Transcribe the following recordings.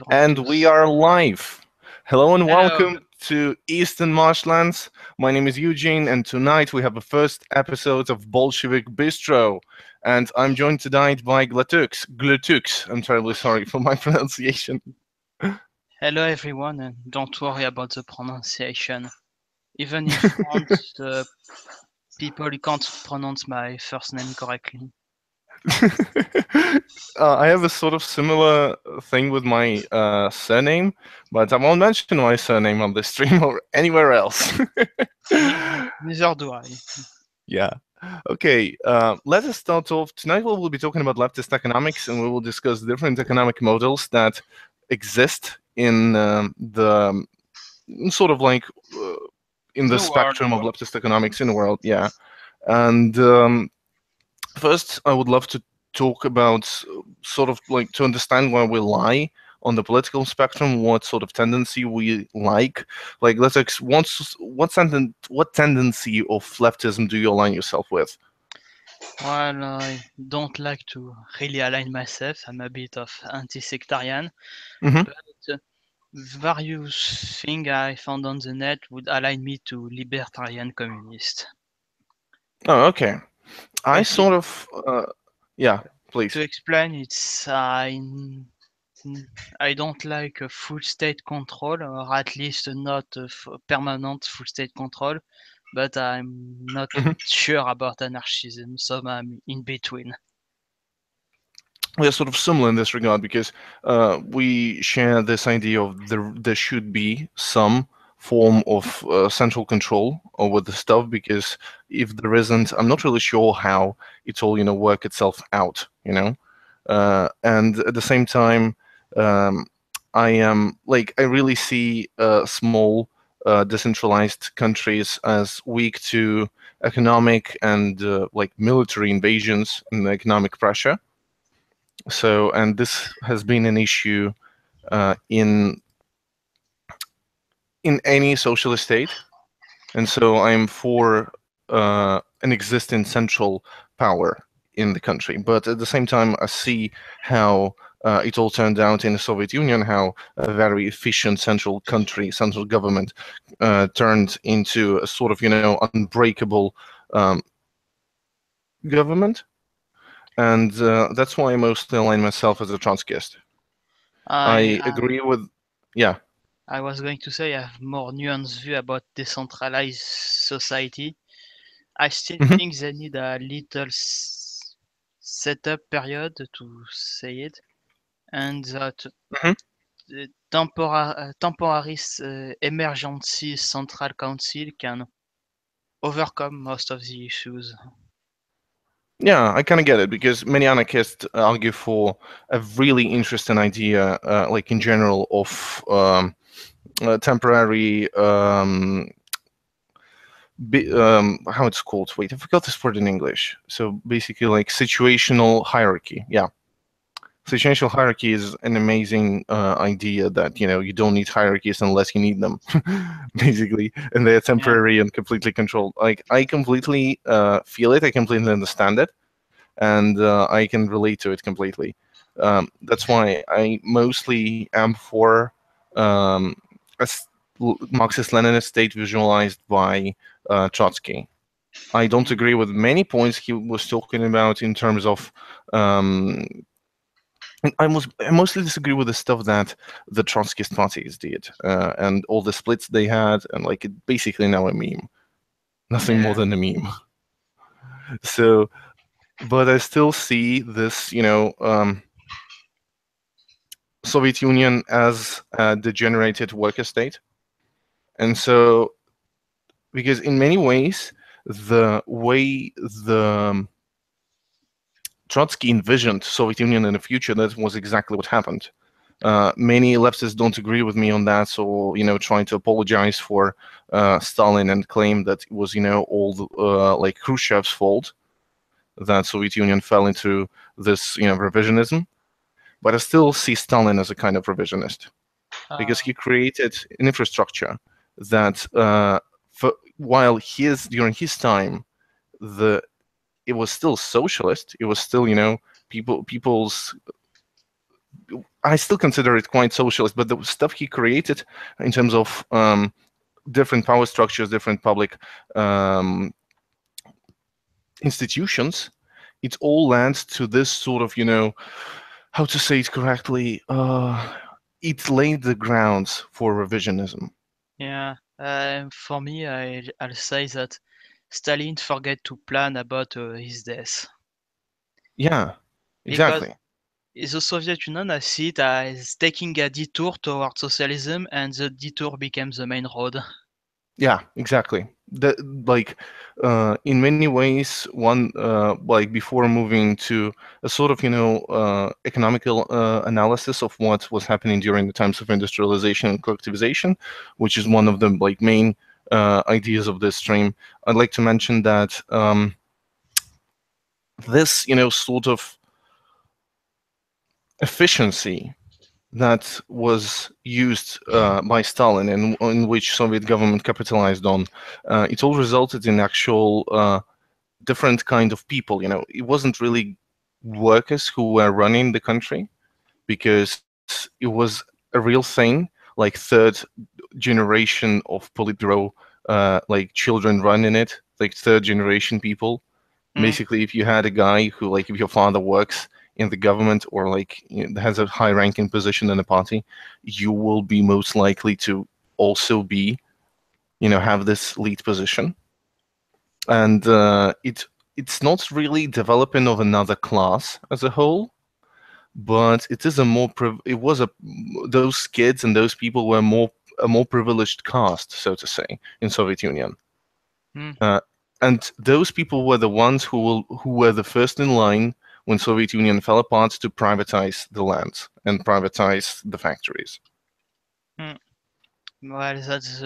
And we are live. Hello and Hello. welcome to Eastern Marshlands. My name is Eugene, and tonight we have the first episode of Bolshevik Bistro. And I'm joined tonight by Glutux. I'm terribly sorry for my pronunciation. Hello everyone, and don't worry about the pronunciation. Even in France, people can't pronounce my first name correctly. I have a sort of similar thing with my surname, but I won't mention my surname on this stream or anywhere else. Neither do I. Yeah. Okay, let us start off. Tonight we will be talking about leftist economics, and we will discuss different economic models that exist in the sort of like in the The world. spectrum of leftist economics in the world. Yeah. And first, I would love to talk about sort of like to understand where we lie on the political spectrum, what sort of tendency we like. Like, what tendency of leftism do you align yourself with? Well, I don't like to really align myself. I'm a bit of anti-sectarian, Hmm. but various things I found on the net would align me to libertarian communist. Oh, okay. I Basically, sort of, yeah, to please. explain, it's I don't like a full state control, or at least not a permanent full state control, but I'm not Mhm. sure about anarchism, so I'm in between. We are sort of similar in this regard because we share this idea of there should be some form of central control over the stuff, because if there isn't, I'm not really sure how it all, work itself out. And at the same time, um, I really see small decentralized countries as weak to economic and like military invasions and economic pressure. So, and this has been an issue in any socialist state, and so I'm for an existing central power in the country. But at the same time, I see how it all turned out in the Soviet Union, how a very efficient central central government turned into a sort of, unbreakable um, government. And that's why I mostly align myself as a Trotskyist. I I agree with, yeah. I was going to say I have more nuanced view about decentralized society. I still Mhm, think they need a little setup period to say it, and that mhm. temporary emergency central council can overcome most of the issues. Yeah, I kind of get it, because many anarchists argue for a really interesting idea, like in general, of temporary, how it's called. Wait, I forgot this word in English. So basically, like situational hierarchy. Yeah, situational hierarchy is an amazing idea that you don't need hierarchies unless you need them, basically, and they're Yeah, temporary and completely controlled. Like I completely feel it. I completely understand it, and I can relate to it completely. That's why I mostly am for um, Marxist-Leninist state visualized by Trotsky. I don't mm, agree with many points he was talking about in terms of. Um, I mostly disagree with the stuff that the Trotskyist parties did, and all the splits they had, and like it basically now a meme, nothing more yeah. than a meme. So, but I still see this, Soviet Union as a degenerated worker state. And so, because in many ways, the way the Trotsky envisioned Soviet Union in the future, that was exactly what happened. Many leftists don't agree with me on that, so trying to apologize for Stalin and claim that it was all like Khrushchev's fault that Soviet Union fell into this revisionism. But I still see Stalin as a kind of revisionist, because Uh, he created an infrastructure that, while during his time, the it was still socialist. It was still people's I still consider it quite socialist, but the stuff he created in terms of different power structures, different public um, institutions, it all lands to this sort of, how to say it correctly, it laid the grounds for revisionism. Yeah. For me, I'll say that Stalin forget to plan about his death Yeah, because exactly. the Soviet Union I see it as taking a detour towards socialism, and the detour became the main road. Yeah, exactly. That, like, in many ways, one like before moving to a sort of economical analysis of what was happening during the times of industrialization and collectivization, which is one of the like main ideas of this stream. I'd like to mention that this sort of efficiency that was used by Stalin and in which Soviet government capitalized on, it all resulted in actual different kind of people. It wasn't really workers who were running the country because it was a real thing, like third generation of Politburo, like children running it, like third generation people. Mm, Basically, if you had a guy who, like, if your father works in the government or like has a high ranking position in the party, you will be most likely to also be, have this lead position. And it's not really developing of another class as a whole, but it is a more it was a those kids and those people were a more privileged caste, so to say, in Soviet Union. mm, Uh, and those people were the ones who were the first in line when Soviet Union fell apart to privatize the land and privatize the factories. mm. Well, that's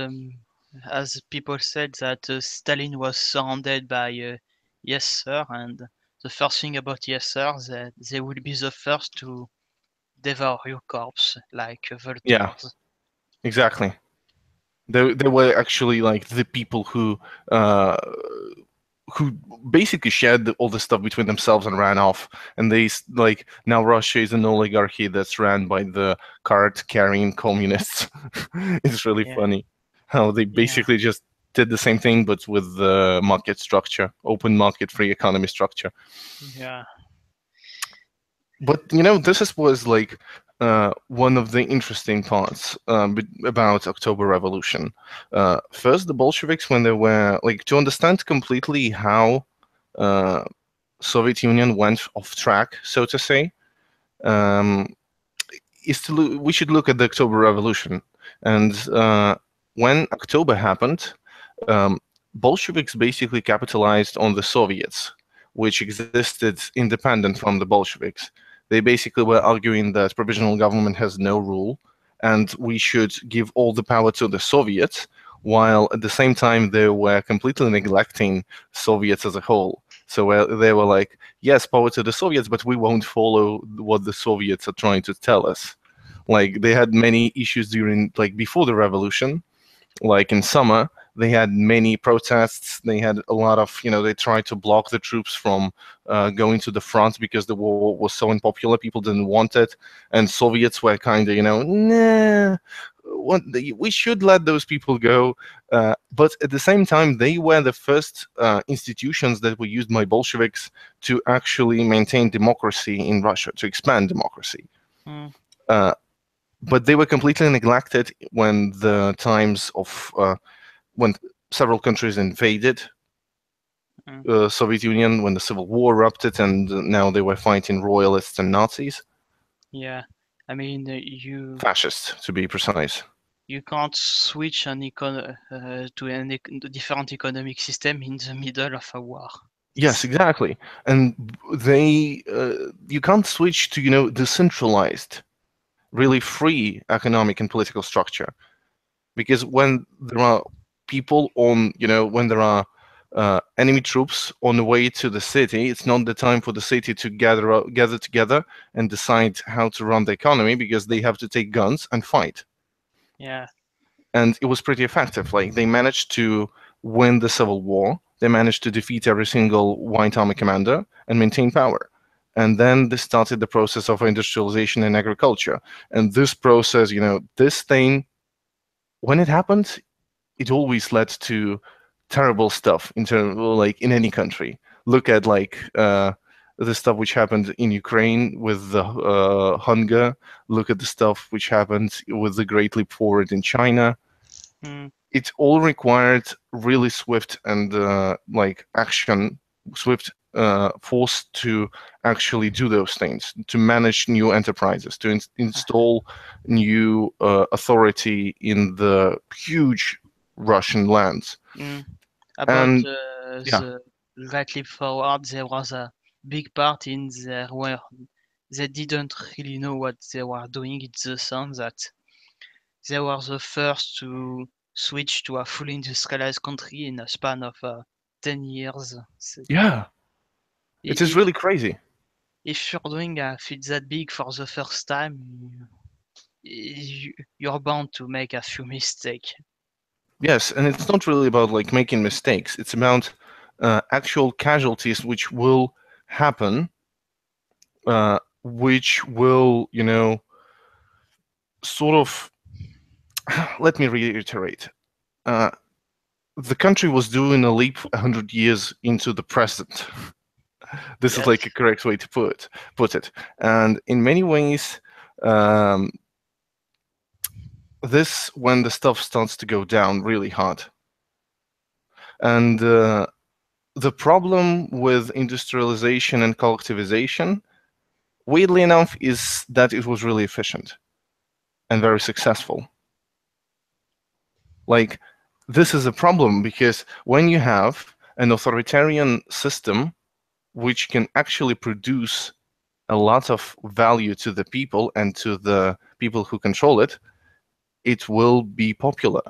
as people said that Stalin was surrounded by yes sir, and the first thing about yes sir that they will be the first to devour your corpse like Yeah, vultures. exactly. They were actually like the people uh, who basically shared all the stuff between themselves and ran off. And like now Russia is an oligarchy that's ran by the card carrying communists. It's really Yeah, funny how they yeah, basically just did the same thing but with the market structure, open market free economy structure. yeah. But this was like one of the interesting parts about October Revolution. First, the Bolsheviks, when they were like to understand completely how uh, Soviet Union went off track, so to say, um, we should look at the October Revolution. And when October happened, um, Bolsheviks basically capitalized on the Soviets, which existed independent from the Bolsheviks. They basically were arguing that provisional government has no rule, and we should give all the power to the Soviets, while at the same time they were completely neglecting Soviets as a whole. So they were like, yes, power to the Soviets, but we won't follow what the Soviets are trying to tell us. Like they had many issues during, like before the revolution, like in summer they had many protests. They had a lot of, they tried to block the troops from going to the front because the war was so unpopular, people didn't want it. And Soviets were kind of, nah, we should let those people go. But at the same time, they were the first institutions that were used by Bolsheviks to actually maintain democracy in Russia, to expand democracy. Mm, uh, but they were completely neglected when the times of when several countries invaded mm. Soviet Union, when the Civil War erupted, and now they were fighting royalists and Nazis, Yeah, I mean fascists to be precise. you can't switch to a different economic system in the middle of a war. Yes, exactly. And they, you can't switch to decentralized, really free economic and political structure. Because when there are people on, when there are enemy troops on the way to the city, it's not the time for the city to gather together and decide how to run the economy, because they have to take guns and fight. Yeah, And it was pretty effective. Like they managed to win the civil war. They managed to defeat every single White Army commander and maintain power. And then this started the process of industrialization and agriculture. And this process, this thing, when it happened, it always led to terrible stuff in terms, like in any country. Look at the stuff which happened in Ukraine with the hunger. Look at the stuff which happened with the Great Leap Forward in China. mm, It all required really swift and action, swift force to actually do those things, to manage new enterprises, to install new authority in the huge Russian lands. mm. About And yeah, the Great Leap Forward, there was a big part in there where they didn't really know what they were doing. It's the sense that they were the first to switch to a fully industrialized country in a span of 10 years. So yeah, it is if really crazy. if you're doing a feat that big for the first time, you're bound to make a few mistakes. Yes, and it's not really about like making mistakes. It's about actual casualties which will happen, which will, sort of. Let me reiterate. Uh, the country was doing a leap 100 years into the present. This is Yes. like a correct way to put it. And in many ways, um, this when the stuff starts to go down really hard. And the problem with industrialization and collectivization, weirdly enough, is that it was really efficient and very successful. Like, this is a problem because when you have an authoritarian system which can actually produce a lot of value to the people and to the people who control it, it will be popular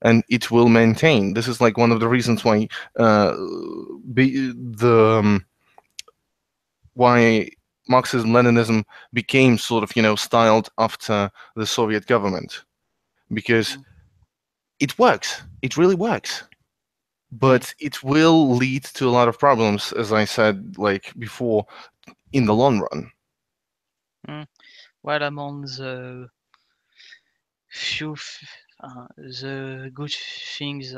and it will maintain. This is like one of the reasons why why Marxism-Leninism became sort of, styled after the Soviet government, because Mm, it works. It really works. mm, But it will lead to a lot of problems, as I said, like before, in the long run. mm. Well, among the few the good things,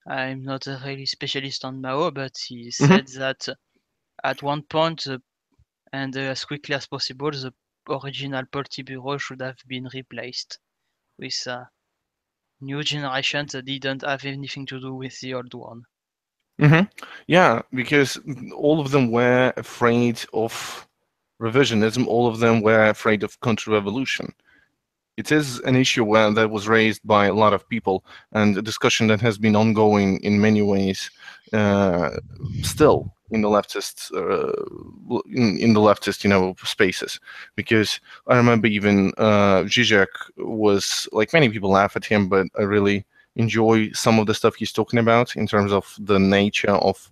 I'm not a really specialist on Mao, but he Hmm. said that at one point, and as quickly as possible, the original Politburo should have been replaced with a new generation that didn't have anything to do with the old one. Hmm. Yeah, because all of them were afraid of revisionism. All of them were afraid of counter-revolution. It is an issue that was raised by a lot of people, and a discussion that has been ongoing in many ways, uh, still in the leftist, in the leftist, spaces. Because I remember even Zizek was, like, many people laugh at him, but I really enjoy some of the stuff he's talking about in terms of the nature of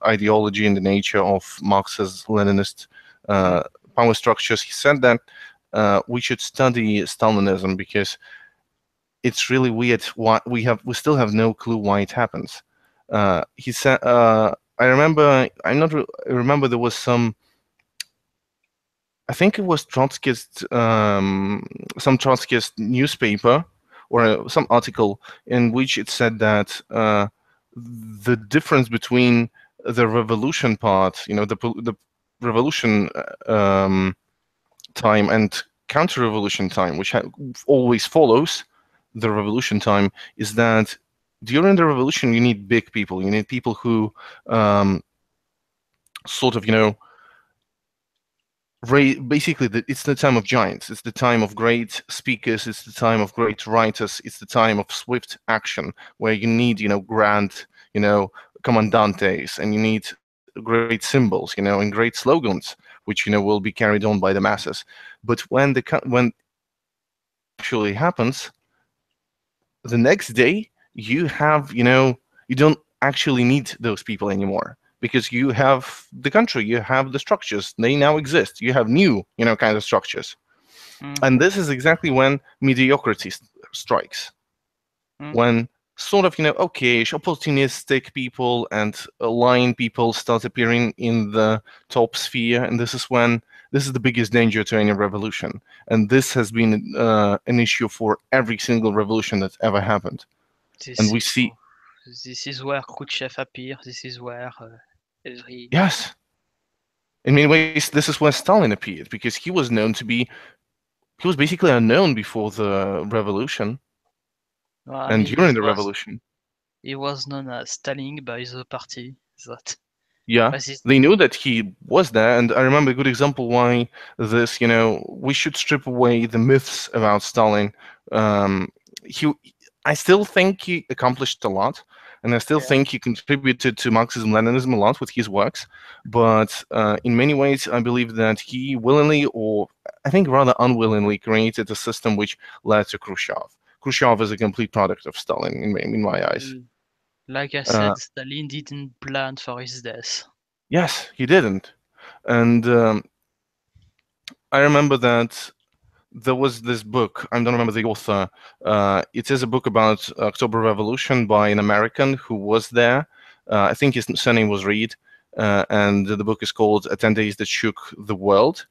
ideology and the nature of Marxist Leninist Mm, power structures. He said that we should study Stalinism because it's really weird. Why we still have no clue why it happens. He said. I remember. I remember there was some. I think it was Trotskyist. Some Trotskyist newspaper or some article in which it said that the difference between the revolution part, the revolution time and counter-revolution time, which always follows the revolution time, is that during the revolution you need big people. You need people who um, sort of, basically it's the time of giants. It's the time of great speakers. It's the time of great writers. It's the time of swift action where you need, grand, commandantes, and you need great symbols, and great slogans, which will be carried on by the masses. But when actually happens, the next day you have, you don't actually need those people anymore because you have the country, you have the structures, they now exist. You have new, kind of structures. mm, And this is exactly when mediocrity strikes. mm. When sort of, okay, opportunistic people and lying people start appearing in the top sphere, and this is the biggest danger to any revolution. And this has been an issue for every single revolution that's ever happened. And This we is see, this is where Khrushchev appears. This is where every yes, in many ways, this is where Stalin appeared, because he was basically unknown before the revolution well, I and mean during the revolution. he was known as Stalin by the party. That Yeah, was his they knew that he was there, and I remember a good example why this, we should strip away the myths about Stalin. Um, he, I still think he accomplished a lot, and I still yeah. think he contributed to Marxism-Leninism a lot with his works. But in many ways, I believe that he willingly, or I think rather unwillingly, created a system which led to Khrushchev. Khrushchev is a complete product of Stalin in my eyes. Like I Uh, said, Stalin didn't plan for his death. yes, he didn't. And I remember that there was this book. I don't remember the author. It is a book about October Revolution by an American who was there. I think his surname was Reed, and the book is called "10 Days That Shook the World."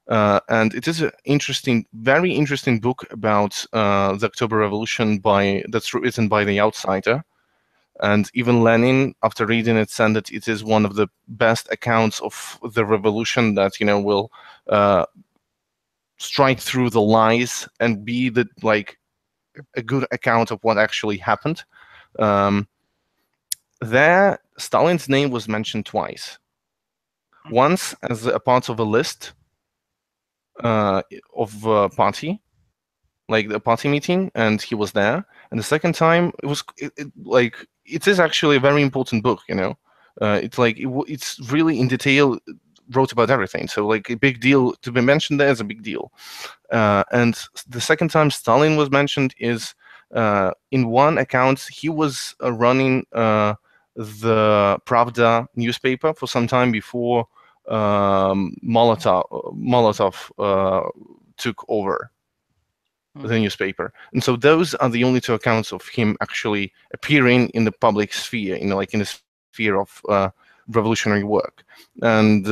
And it is an interesting, very interesting book about the October Revolution that's written by the outsider. And even Lenin, after reading it, said that it is one of the best accounts of the revolution that will strike through the lies and be a good account of what actually happened. Um, there, Stalin's name was mentioned twice. Once as a part of a list of a party, like the party meeting, and he was there. And the second time, it is actually a very important book. It's really in detail wrote about everything. So like a big deal to be mentioned there is a big deal. And the second time Stalin was mentioned is in one account he was running the Pravda newspaper for some time before Molotov took over the newspaper. And so those are the only two accounts of him actually appearing in the public sphere, in the sphere of revolutionary work. And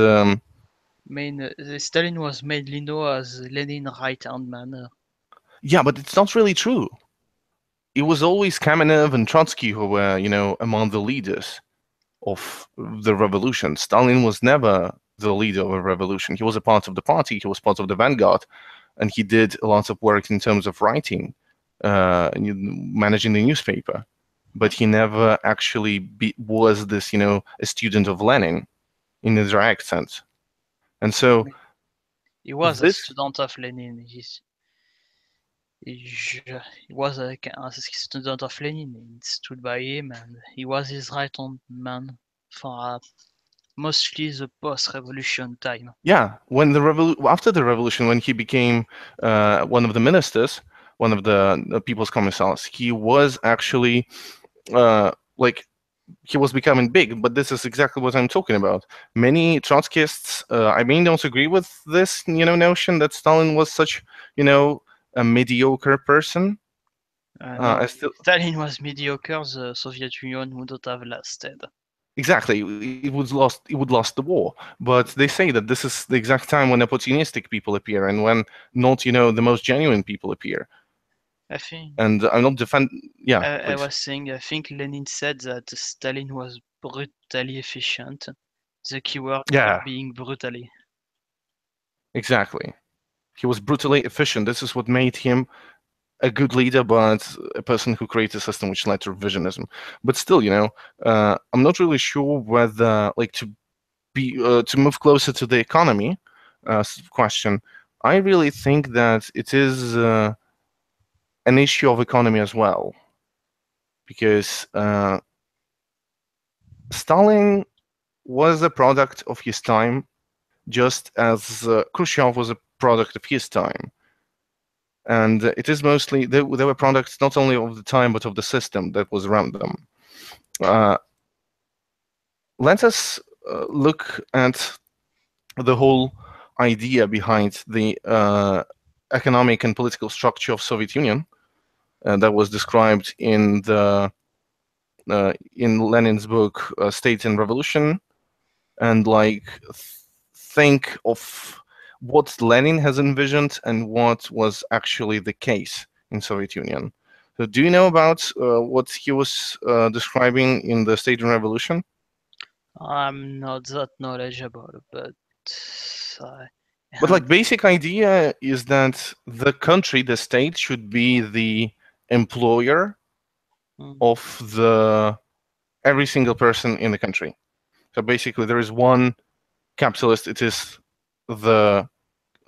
Stalin was mainly known as Lenin's right-hand man. yeah, but it's not really true. It was always Kamenev and Trotsky who were, among the leaders of the revolution. Stalin was never the leader of a revolution. He was a part of the party. He was part of the vanguard, and he did a lot of work in terms of writing, managing the newspaper. But he never actually was this, a student of Lenin in a direct sense. And so He was a this, student of Lenin. He was a student of Lenin. He stood by him, and he was his right-hand man for mostly the post-revolution time. yeah, after the revolution, when he became one of the ministers, one of the People's Commissars, he was actually like he was becoming big. But this is exactly what I'm talking about. Many Trotskyists, I mean, don't agree with this, notion that Stalin was such, a mediocre person. No, I if still Stalin was mediocre, the Soviet Union would not have lasted. Exactly, it would lost the war. But they say that this is the exact time when opportunistic people appear and when not, the most genuine people appear. I think And I'm not defend. Yeah, I please. was saying I think Lenin said that Stalin was brutally efficient. The keyword Yeah, being brutally. exactly. He was brutally efficient. This is what made him a good leader, but a person who created a system which led to revisionism. But still, I'm not really sure whether, like, to move closer to the economy question. I really think that it is an issue of economy as well, because Stalin was a product of his time, just as Khrushchev was a product of his time. And it is mostly, they were products not only of the time, but of the system that was around them. Uh, let us look at the whole idea behind the economic and political structure of Soviet Union. that was described in Lenin's book State and Revolution, and like think of what Lenin has envisioned and what was actually the case in Soviet Union. So do you know about what he was describing in the State and Revolution? I'm not that knowledgeable, but I But and like basic idea is that the country, the state, should be the employer mm, of the every single person in the country. So basically, there is one capitalist. It is the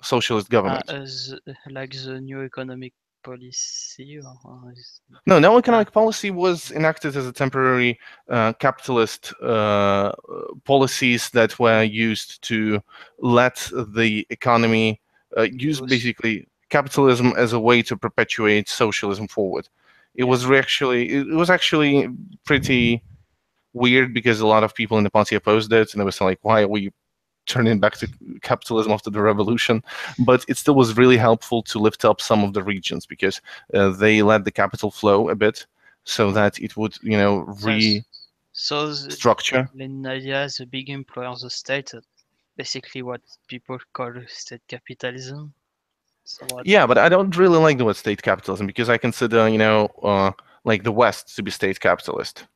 socialist government. as like the new economic policy or is, No, no uh, economic policy was enacted as a temporary capitalist policies that were used to let the economy use use basically capitalism as a way to perpetuate socialism forward. yeah It was actually pretty weird because a lot of people in the party opposed it, and they were saying like, "Why are we turning back to capitalism after the revolution?" But it still was really helpful to lift up some of the regions because they let the capital flow a bit so that it would, so so restructure. in idea the big employer of the state basically what people call state capitalism. So what Yeah, but I don't really like the word state capitalism because I consider, like the West to be state capitalist.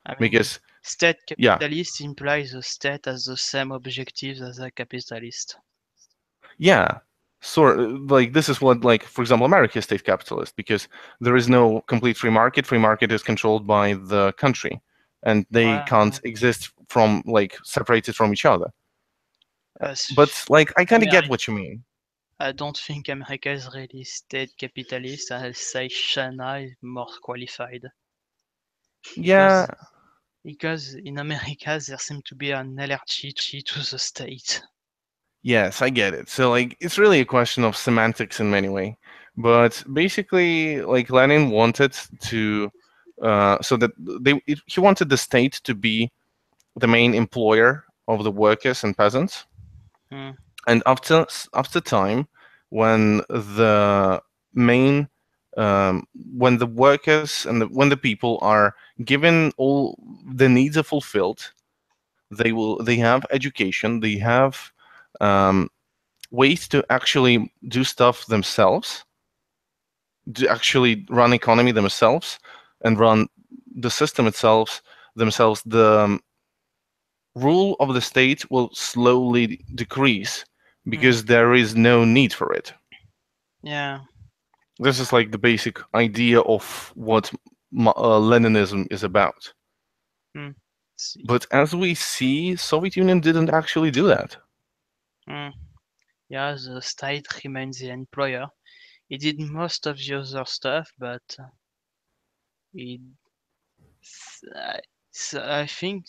I mean, Because, state yeah, capitalist implies the state has the same objectives as a capitalist. yeah, sort like this is what, like, for example, America is state capitalist because there is no complete free market. Free market is controlled by the country, and they Uh, can't exist from like separated from each other. as But like, I kind of get America, what you mean. I don't think America is really state capitalist. I'll say China is more qualified Yeah, because in America there seems to be an allergy to the state. yes, I get it. So like, it's really a question of semantics in many way. But basically, like Lenin wanted to, so that he wanted the state to be the main employer of the workers and peasants. Hmm, And after time, when the main when the workers and when the people are given all the needs are fulfilled, they have education, they have um, ways to actually do stuff themselves, to actually run economy themselves and run the system itself themselves. The rule of the state will slowly decrease hmm. because there is no need for it. Yeah. This is like the basic idea of what Leninism is about. Hmm. See. But as we see, Soviet Union didn't actually do that. Hmm. Yeah, the state remains the employer. He did most of the other stuff, but he I I think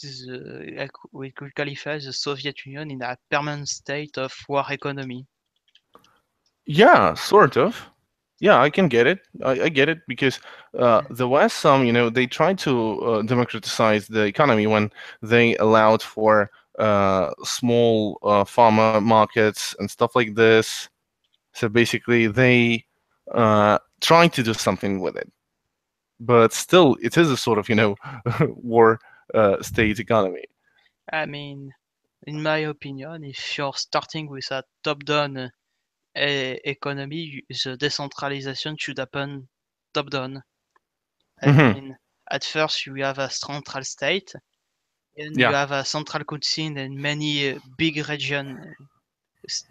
we could qualify the Soviet Union in a permanent state of war economy. Yeah, sort of. Yeah, I can get it. I get it because the West, they tried to democratize the economy when they allowed for small farmer markets and stuff like this. So basically, they tried to do something with it, but still, it is a sort of, war state economy. I mean, in my opinion, if you're starting with a top-down economy, the decentralization should happen top-down. I Hmm. mean, at first you have a central state, and you Yeah. have a central council and many big region. s-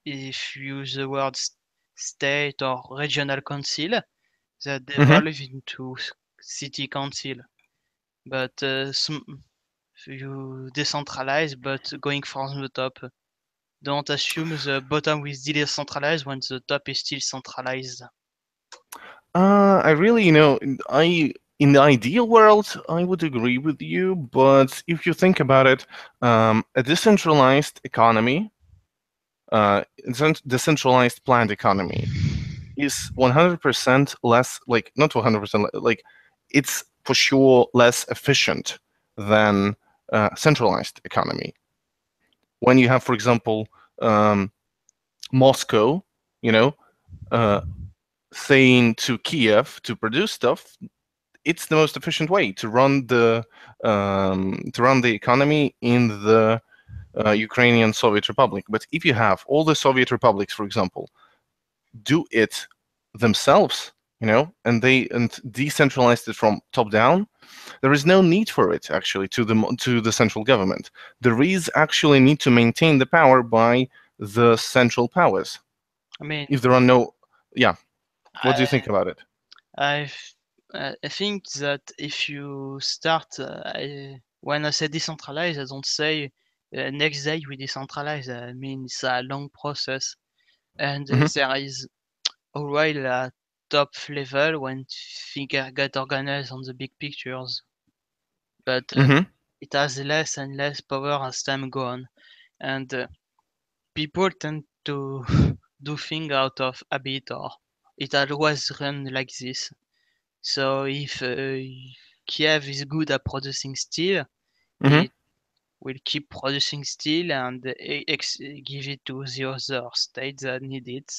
If you use the word state or regional council, that Hmm. devolve into city council. But you decentralize, but going from the top. Don't assume the bottom will decentralize when the top is still centralized. I really, in the ideal world, I would agree with you, but if you think about it, a decentralized economy, decentralized planned economy is 100% less, like, not 100%, like, it's for sure less efficient than centralized economy. When you have, for example, Moscow, you know, uh, saying to Kiev to produce stuff, it's the most efficient way to run the economy in the Ukrainian Soviet Republic. But if you have all the Soviet republics, for example, do it themselves, and decentralized it from top down, there is no need for it actually to the central government. There is actually need to maintain the power by the central powers. I mean, If there are no, yeah, what do you I think about it? I've, I think that if you start, when I say decentralize, I don't say next day we decentralize. I mean it's a long process, and Hmm. there is always a top level when things get organized on the big pictures, but Hmm. it has less and less power as time go on, and people tend to do things out of habit, or it always run like this. So if Kiev is good at producing steel, Hmm. it will keep producing steel and give it to the other states that need it.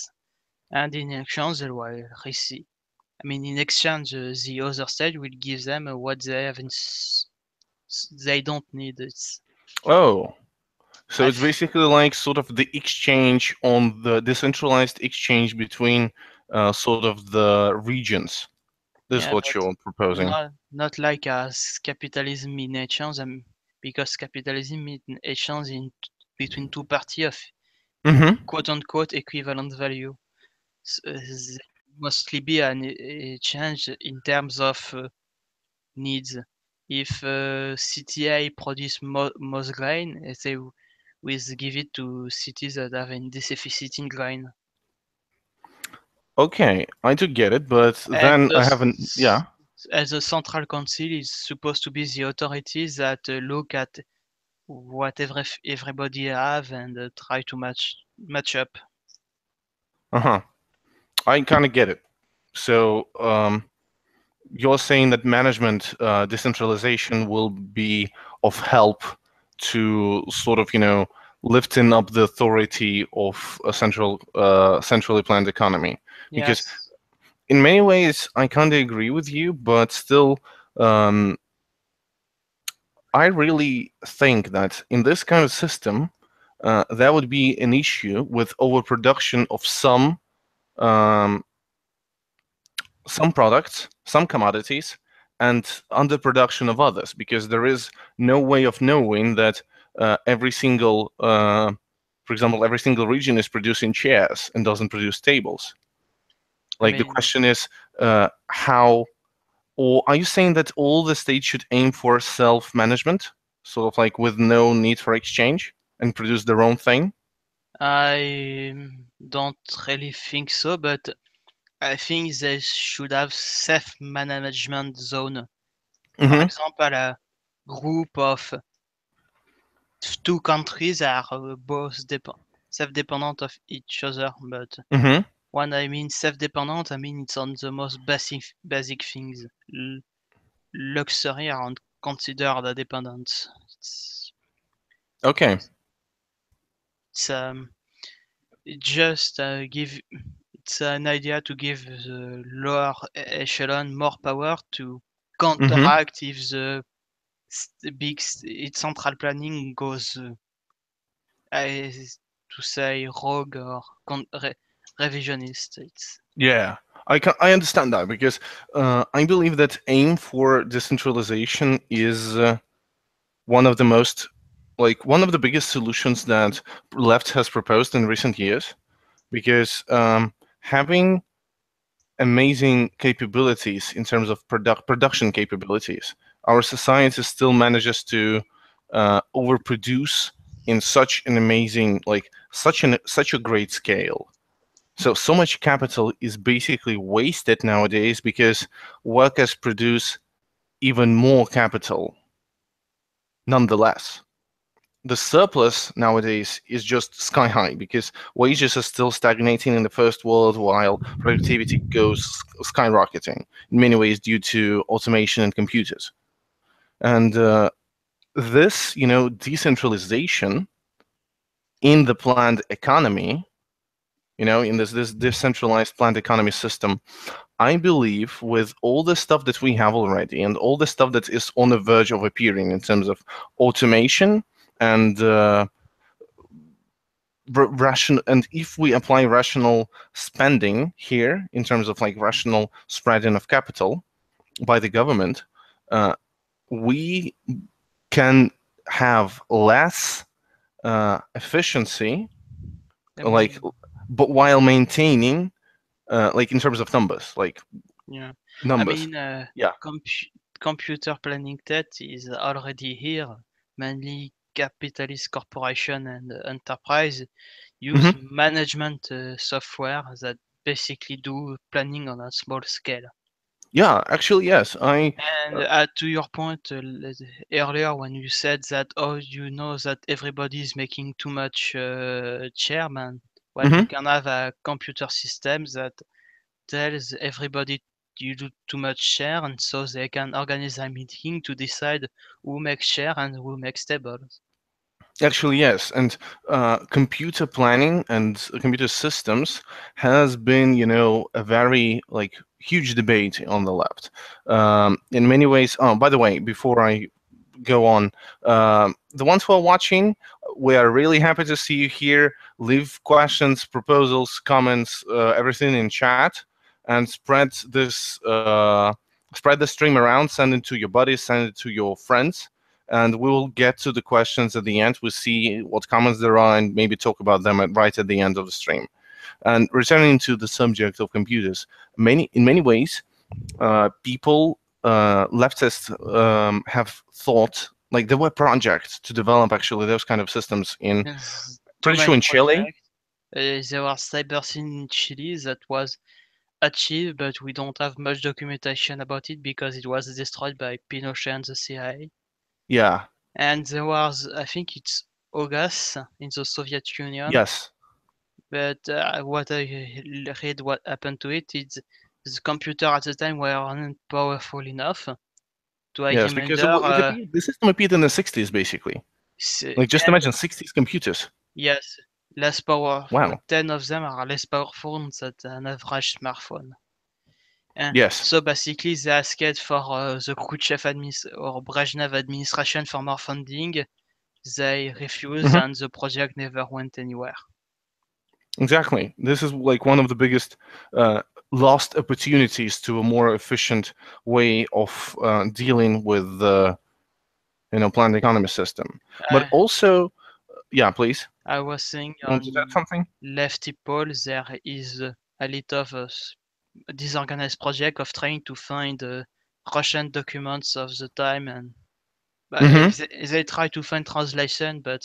And in exchange, they will receive. I mean, in exchange, the other state will give them what they have they don't need. Oh, so I it's basically like sort of the exchange on the decentralized exchange between sort of the regions. This is Yeah, what but you're proposing. not like as capitalism in exchange, because capitalism in exchange between two parties of Hmm. quote unquote equivalent value. There mostly be a change in terms of needs. If CTA produce most grain, they will give it to cities that have a deficit in grain. Okay, I do get it, but And then I haven't. Yeah. as a central council is supposed to be the authorities that look at what everybody have and try to match up. Uh-huh. I kind of get it. So you're saying that management decentralization will be of help to sort of, lifting up the authority of a centrally planned economy. Because Yes, in many ways, I kind of agree with you, but still, um, I really think that in this kind of system, there would be an issue with overproduction of um, some products, some commodities, and underproduction of others, because there is no way of knowing that for example, every single region is producing chairs and doesn't produce tables. I Like the mean, question is, how, or are you saying that all the states should aim for self-management, sort of like with no need for exchange, and produce their own thing? I don't really think so, but I think they should have self-management zone. For Mm-hmm. example, a group of two countries are both self-dependent of each other. But Mm-hmm. when I mean self-dependent, I mean it's on the most basic things. Luxury aren't considered dependent. It's, Okay. it's just give it's an idea to give the lower echelon more power to Mm-hmm. counteract if the central planning goes uh, to say rogue or revisionist. Yeah, I understand that, because I believe that aim for decentralization is one of the most, like one of the biggest solutions that left has proposed in recent years, because having amazing capabilities in terms of production capabilities, our society still manages to overproduce in such an amazing, like such a great scale. So much capital is basically wasted nowadays because workers produce even more capital nonetheless. The surplus nowadays is just sky high because wages are still stagnating in the first world while productivity goes skyrocketing, in many ways due to automation and computers. And this, decentralization in the planned economy in this decentralized planned economy system. I believe with all the stuff that we have already and all the stuff that is on the verge of appearing in terms of automation and and if we apply rational spending here in terms of like rational spreading of capital by the government, uh, we can have less efficiency, Um, like, but while maintaining, like in terms of numbers, like yeah, I numbers. mean, Yeah. computer planning tech is already here. Mainly capitalist corporation and enterprise use Hmm. management software that basically do planning on a small scale. Yeah, actually, yes. And to your point earlier when you said that, oh, you know that everybody is making too much chairman, well, you Mhm. can have a computer system that tells everybody you do too much share, and so they can organize a meeting to decide who makes share and who makes tables. Actually, yes. And computer planning and computer systems has been, a very like huge debate on the left. In many ways. Oh, by the way, before I go on, the ones who are watching, we are really happy to see you here. Leave questions, proposals, comments, everything in chat, and spread the stream around. Send it to your buddies, send it to your friends, and we will get to the questions at the end. We'll see what comments there are and maybe talk about them right at the end of the stream. And returning to the subject of computers, in many ways, people, leftists, have thought like there were projects to develop actually those kind of systems in, Yes, two pretty sure, main in Chile. projects. There was cybersyn in Chile that was achieved, but we don't have much documentation about it because it was destroyed by Pinochet and the CIA. Yeah. And there was, I think it's August in the Soviet Union, Yes. but what I read what happened to it is the computer at the time weren't powerful enough. To I Yes, because remember, the system appeared in the 60s, basically. Like, just and imagine 60s computers. yes, less powerful. Wow. 10 of them are less powerful than an average smartphone. Yes. So basically, they asked for the Khrushchev or Brezhnev administration for more funding. They refused, Hmm. and the project never went anywhere. Exactly. This is like one of the biggest uh, lost opportunities to a more efficient way of dealing with the planned economy system. But Uh, also, yeah, please. I was saying You want to add on something? lefty pole, there is a little of a disorganized project of trying to find Russian documents of the time, and Hmm. they try to find translation, but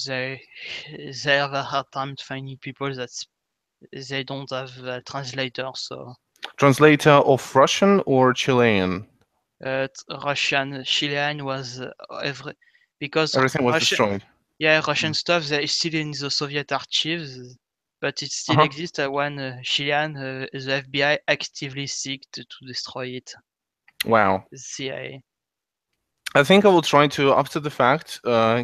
they they have a hard time finding people that they don't have a translator. So Translator of Russian or Chilean? Russian Chilean was every because Everything was Russian, destroyed. yeah, Russian stuff they is still in the Soviet archives, but it still Uh-huh. exists when Chilean the FBI actively seek to destroy it. Wow. CIA. I think I will try to, after the fact,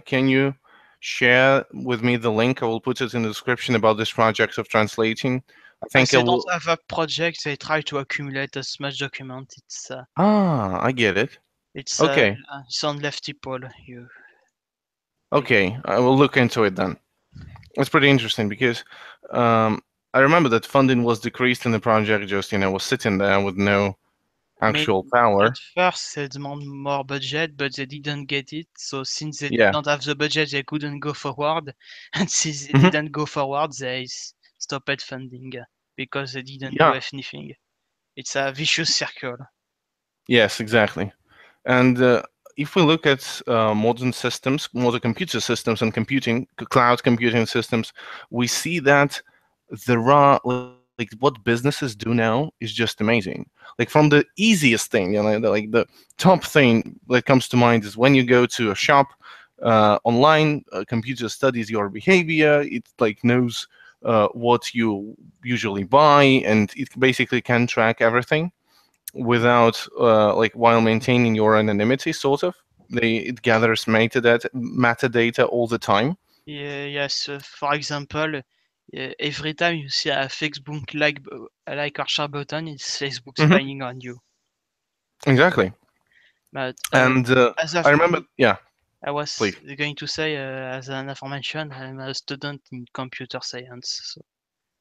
can you share with me the link? I will put it in the description about this project of translating. I think I They don't will. have a project. They try to accumulate as much document. Ah, I get it. It's Okay. it's on lefty pole. You Okay. I will look into it then. It's pretty interesting because um, I remember that funding was decreased and the project just, was sitting there with no I actual mean, at power. first they demand more budget, but they didn't get it. So since they Yeah. don't have the budget, they couldn't go forward. And since they Hmm. didn't go forward, they stopped funding because they didn't do Yeah. anything. It's a vicious circle. Yes, exactly. And if we look at modern systems, modern computer systems and cloud computing systems, we see that there are like what businesses do now is just amazing. Like from the easiest thing, like the top thing that comes to mind is when you go to a shop online, computer studies your behavior. It like knows what you usually buy, and it basically can track everything without like while maintaining your anonymity, sort of. It gathers metadata all the time. Yeah, yes, for example, Every time you see a Facebook like or share button, it's Facebook Hmm. spying on you. Exactly. But And as I of remember, yeah, I was please. going to say, as an information, I'm a student in computer science. So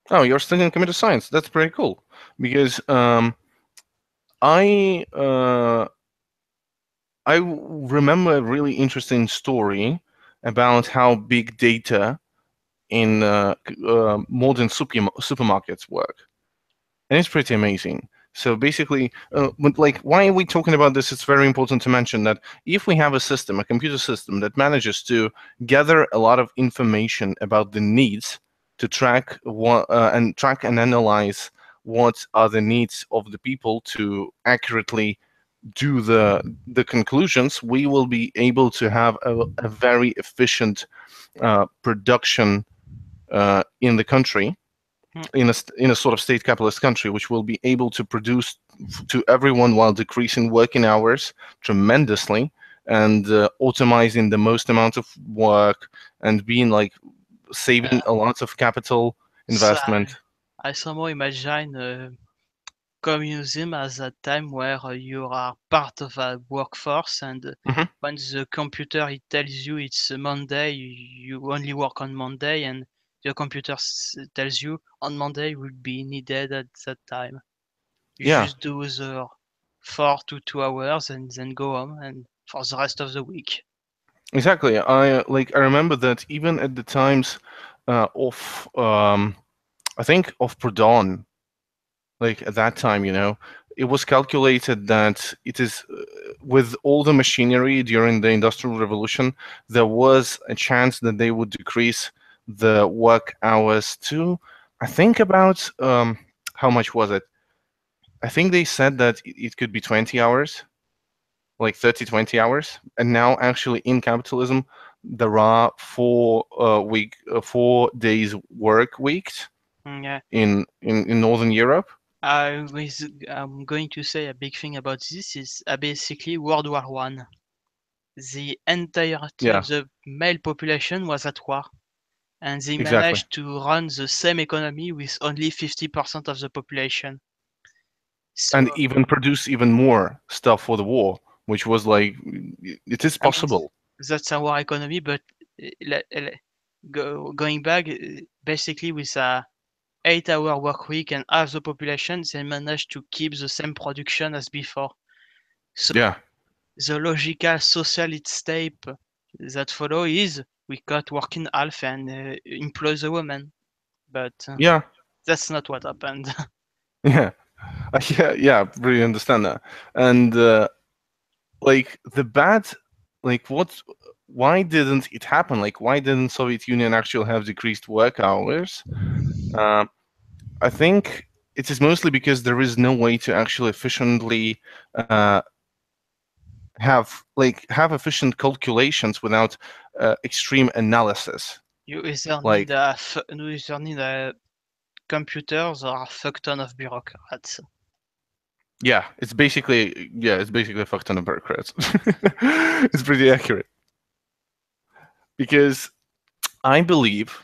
Oh, you're studying computer science. That's pretty cool. Because I remember a really interesting story about how big data in modern supermarkets work, and it's pretty amazing. So basically, like, why are we talking about this? It's very important to mention that if we have a system, a computer system that manages to gather a lot of information about the needs to track what and track and analyze what are the needs of the people to accurately do the conclusions, we will be able to have a very efficient production in the country, mm, in a sort of state capitalist country, which will be able to produce to everyone while decreasing working hours tremendously and automizing the most amount of work and being like saving uh, a lot of capital so investment. I somehow imagine communism as a time where you are part of a workforce, and Hmm. when the computer it tells you it's Monday, you only work on Monday, and the computer tells you on Monday will be needed at that time. You Yeah, just do the 4 to 2 hours and then go home and for the rest of the week. exactly. I remember that even at the times of I think of Proudhon, like at that time, it was calculated that it is with all the machinery during the Industrial Revolution, there was a chance that they would decrease the work hours to, I think about how much was it? I think they said that it could be 20 hours, like 30, 20 hours. And now, actually, in capitalism, there are 4 days work weeks Yeah. in Northern Europe. I'm going to say a big thing about this is basically World War One. The entirety Yeah, of the male population was at war, and they exactly. managed to run the same economy with only 50% of the population. And So, even produce even more stuff for the war, which was like, it is I mean, possible. that's our economy, but going back, basically with a 8 hour work week and half the population, they managed to keep the same production as before. So Yeah, the logical socialist step that follow is we cut work in half and employ the women. But yeah, that's not what happened. yeah, yeah. Really understand that. And like the bad, like what? Why didn't it happen? Like, why didn't Soviet Union actually have decreased work hours? Uh, I think it is mostly because there is no way to actually efficiently have efficient calculations without extreme analysis. Like, You either need a computers or a fuck ton of bureaucrats. it's basically a fuck ton of bureaucrats. It's pretty accurate because I believe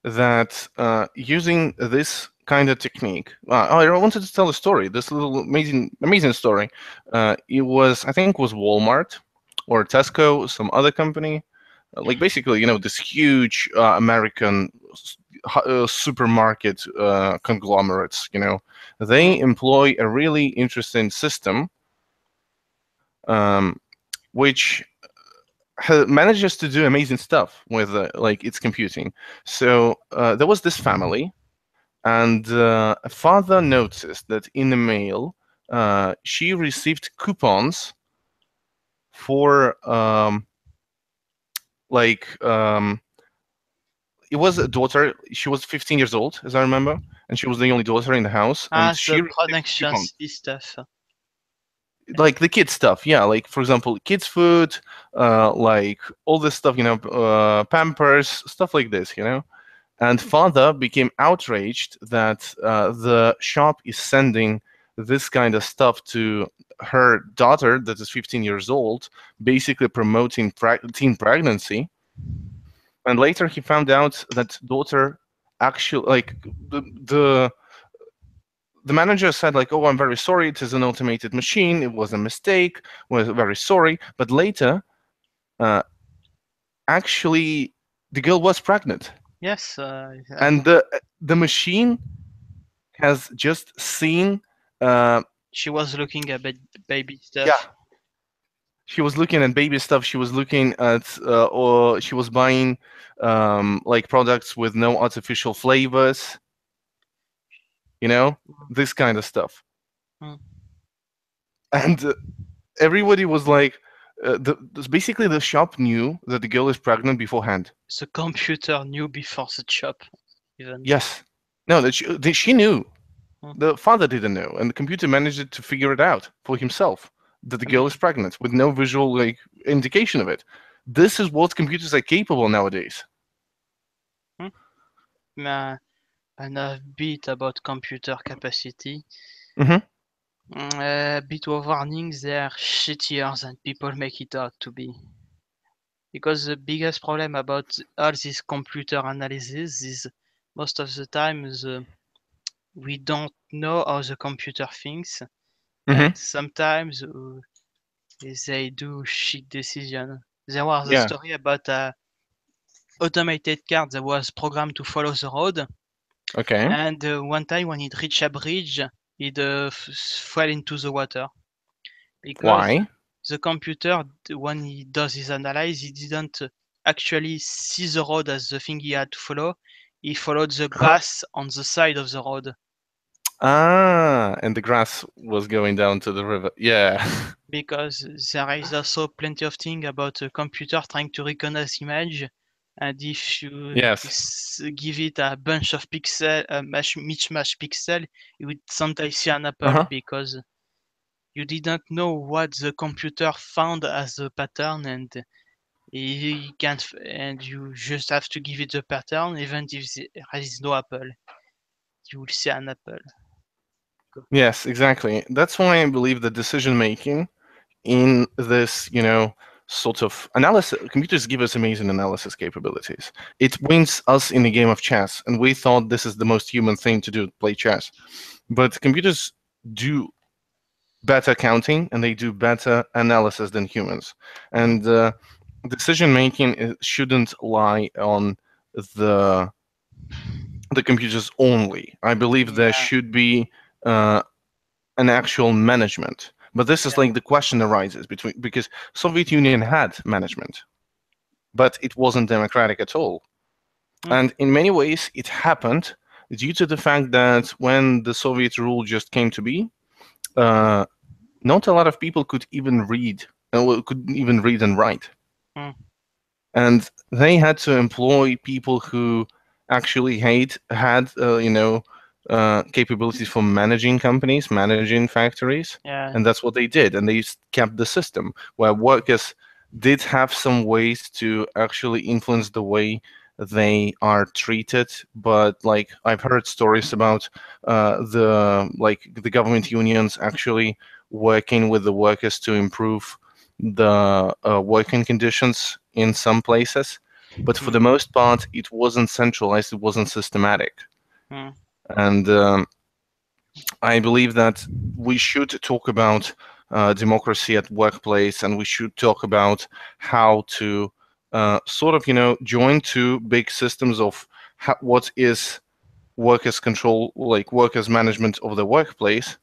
that using this kind of technique, I wanted to tell a story. This little amazing story. It was, I think, was Walmart or Tesco, some other company. Like basically, this huge American supermarket conglomerates. They Mm, employ a really interesting system, um, which manages to do amazing stuff with like its computing. So there was this family, and a father noticed that in the mail she received coupons for like it was a daughter. She was 15 years old, as I remember, and she was the only daughter in the house, and the she received production coupons city stuff. like the kids stuff. Yeah, like for example, kids food, like all this stuff, Pampers, stuff like this. And father became outraged that the shop is sending this kind of stuff to her daughter that is 15 years old, basically promoting teen pregnancy. And later he found out that daughter actually like the the manager said like, "Oh, I'm very sorry. It is an automated machine. It was a mistake. We're very sorry." But later, uh, actually, the girl was pregnant, Yes, and the machine has just seen. Uh, she was looking at baby yeah, stuff. she was looking at baby stuff. She was looking at, or she was buying, like products with no artificial flavors. You know, this kind of stuff. Mm. And everybody was like, basically the shop knew that the girl is pregnant beforehand. The computer knew before the shop, even. Yes, no, that she knew. Mm. The father didn't know, and the computer managed to figure it out for himself that the girl is Amazing. pregnant with no visual like indication of it. This is what computers are capable nowadays. Mm. And a bit about computer capacity. Hmm. A bit of warning, they're shittier than people make it out to be. Because the biggest problem about all this computer analysis is most of the time we don't know how the computer thinks, Hmm. and sometimes they do shit decision. There was a Yeah. story about a automated car that was programmed to follow the road, Okay. and one time when it reached a bridge, it fell into the water because Why? the computer, when he does his analysis, he didn't actually see the road as the thing he had to follow. He followed the Huh? grass on the side of the road Ah, and the grass was going down to the river. Yeah. because there is also plenty of thing about a computer trying to recognize image, and if you Yes. give it a bunch of pixel, mismatch pixel, you would sometimes see an Uh apple huh. because you didn't know what the computer found as a pattern, and he can't, and you just have to give it the pattern, even if there is no apple. You will see an apple. Yes, exactly. That's why I believe that decision making in this, sort of analysis, computers give us amazing analysis capabilities. It wins us in a game of chess, and we thought this is the most human thing to do, play chess. But computers do better counting and they do better analysis than humans. Mm. And decision making shouldn't lie on the the computers only. I believe there Yeah, should be uh, an actual management. But this is yeah. like the question arises between, because Soviet Union had management, but it wasn't democratic at all. Mm. And in many ways, it happened due to the fact that when the Soviet rule just came to be, uh, not a lot of people could even read, could even read and write. Mm. And they had to employ people who actually had capabilities for managing companies, managing factories, Yeah. and that's what they did. And they kept the system where workers did have some ways to actually influence the way they are treated. But like I've heard stories about the government unions actually working with the workers to improve the working conditions in some places, but for Mm. the most part, it wasn't centralized, it wasn't systematic. Mm. And I believe that we should talk about democracy at workplace, and we should talk about how to sort of, join two big systems of what is workers' control, like workers' management of the workplace,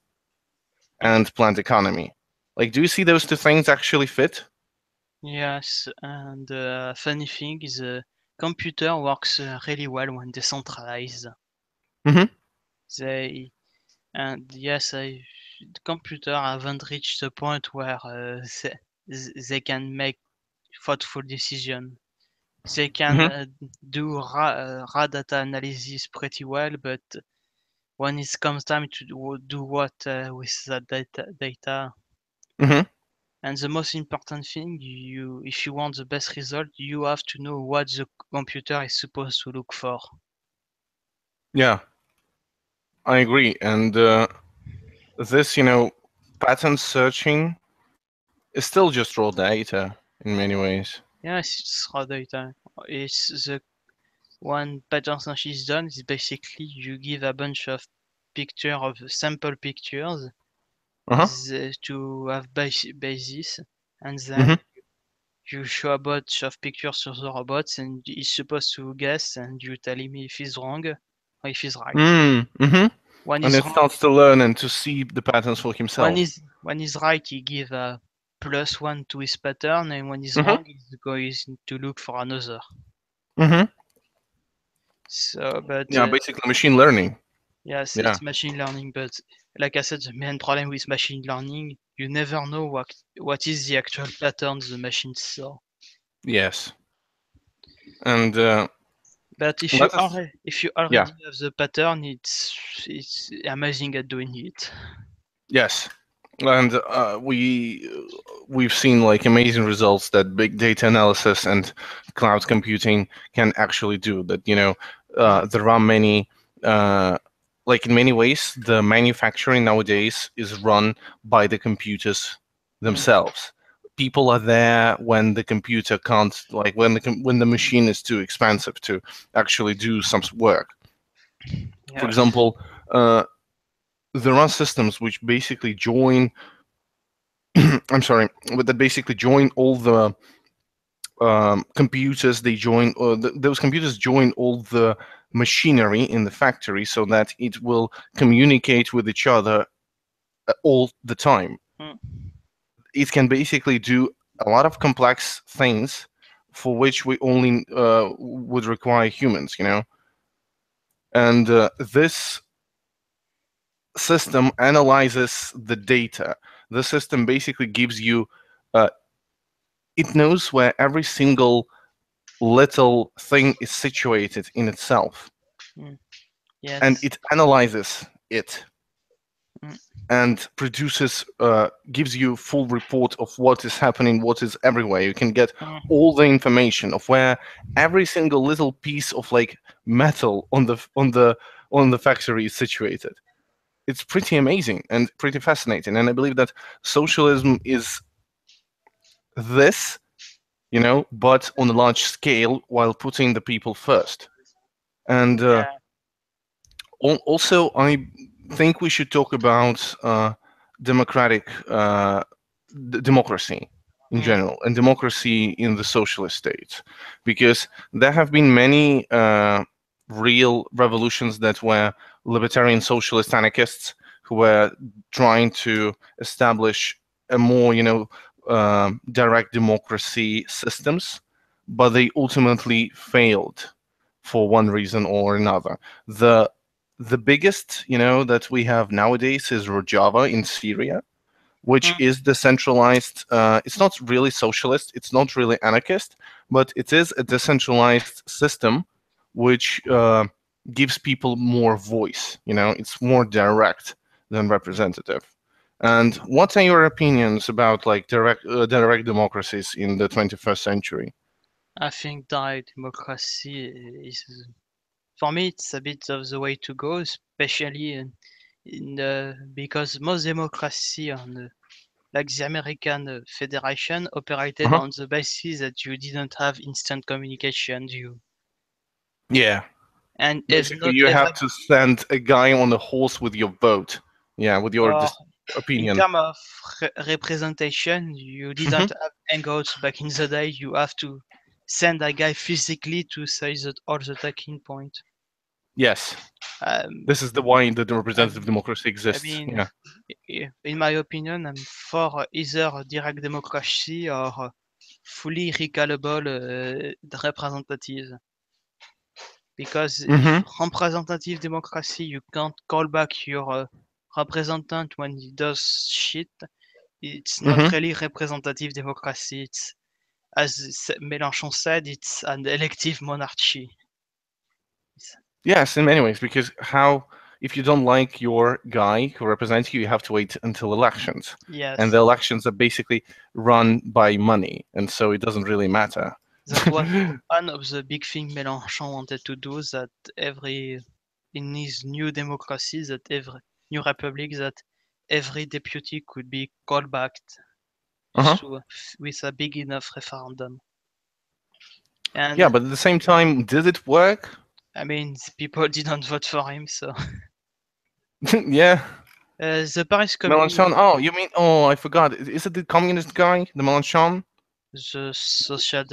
and plant economy. Like, do you see those two things actually fit? Yes, and funny thing is, computer works really well when decentralized. Hmm. They and yes, the computer haven't reached the point where they can make thoughtful decision. They can Hmm. do raw data analysis pretty well, but when it comes time to do what with that data, Hmm. and the most important thing, if you want the best result, you have to know what the computer is supposed to look for. Yeah, I agree. And this, pattern searching is still just raw data in many ways. Yes, it's raw data. It's the When pattern search is done, is basically you give a bunch of picture of sample pictures Uh-huh. to have basis, and then Mm-hmm. you show a bunch of pictures to the robots, and he's supposed to guess, and you tell him if he's wrong or if he's right. Mm-hmm. When And he's it wrong, starts to learn and to see the patterns for himself. when he's right, he give a +1 to his pattern, and when he's Mm-hmm. wrong, he's going to look for another. Mm-hmm. So, but Yeah, basically machine learning. yes, Yeah. it's machine learning, but like I said, the main problem with machine learning, you never know what is the actual pattern the machine saw. Yes. And But let us. if you Yeah. already have the pattern, it's amazing at doing it. Yes. And we've seen like amazing results that big data analysis and cloud computing can actually do. That there are many like in many ways the manufacturing nowadays is run by the computers Mm, themselves. People are there when the computer can't, like when the machine is too expensive to actually do some work. For yes. example, there are systems which basically join I'm sorry, but that basically join all the computers. They join those computers join all the machinery in the factory so that it will communicate with each other all the time. Mm, It can basically do a lot of complex things for which we only would require humans, And this system analyzes the data. The system basically gives you. It knows where every single little thing is situated in itself, mm, and yes. it analyzes it Mm, and produces gives you full report of what is happening, what is everywhere. You can get mm, all the information of where every single little piece of like metal on the factory is situated. It's pretty amazing and pretty fascinating, and I believe that socialism is this, but on a large scale while putting the people first. And yeah. also, I think we should talk about democratic democracy in Mm, general and democracy in the socialist states, because there have been many real revolutions that were libertarian socialist anarchists who were trying to establish a more, direct democracy systems, but they ultimately failed for one reason or another. The biggest, that we have nowadays is Rojava in Syria, which mm, is decentralized. It's not really socialist, it's not really anarchist, but it is a decentralized system which gives people more voice. It's more direct than representative. And what are your opinions about like direct democracies in the 21st century? I think direct democracy is, for me, it's a bit of the way to go, especially because most democracy like the American Federation operated Uh-huh. on the basis that you didn't have instant communication, Yeah. and if Basically, not you every have to send a guy on a horse with your vote. Yeah, with your or in opinion. terms of representation, you Hmm. didn't have hangouts back in the day. You have to send a guy physically to say that all the talking point. Yes, Um, this is the why the representative um, democracy I exists. mean, Yeah. in my opinion, I'm for either direct democracy or fully recallable representative. Because if Hmm. representative democracy, you can't call back your representant when he does shit, it's not Hmm. really representative democracy. It's, as Mélenchon said, it's an elective monarchy. Yes, in many ways, because how if you don't like your guy who represents you, you have to wait until elections, and Yes, the elections are basically run by money, and so it doesn't really matter. that was one of the big thing Mélenchon wanted to do. That every in his new democracy, that every new republic, that every deputy could be called back Uh-huh. with a big enough referendum. Yeah, And but at the same time, did it work? I mean, the people didn't vote for him, so Yeah, the Paris Mélenchon. Commune, Oh, you mean? Oh, I forgot. Is it the communist guy, the Mélenchon? the Social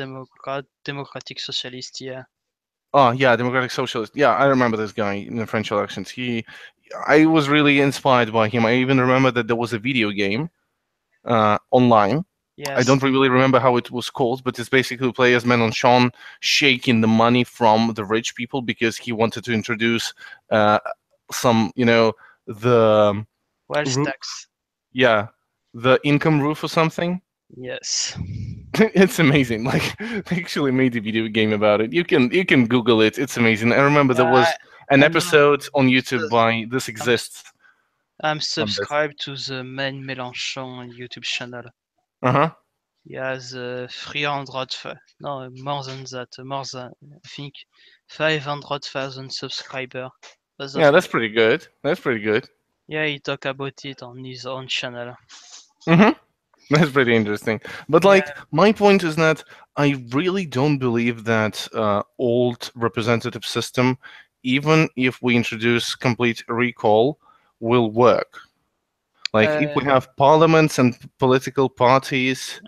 Democratic Socialist, yeah. Oh, yeah, Democratic Socialist. Yeah, I remember this guy in the French elections. I was really inspired by him. I even remember that there was a video game online. I Yes. don't really remember how it was called, but it's basically play as Mélenchon shaking the money from the rich people because he wanted to introduce uh, some, the Wealth roof. tax. Yeah, the income roof or something. Yes. It's amazing. Like they actually made a video game about it. You can Google it. It's amazing. I remember there Yeah, was an I know. episode on YouTube So by This I'm Exists I'm on this. subscribed to the main Mélenchon YouTube channel. Uh huh. He has 300, no, more than that, more than, I think, 500,000 subscribers as of Yeah, that's now. pretty good. That's pretty good. Yeah, he talk about it on his own channel. Mm-hmm. That's pretty interesting. But Yeah, like, my point is that I really don't believe that old representative system, even if we introduce complete recall, will work. Like, if uh, we have parliaments and political parties,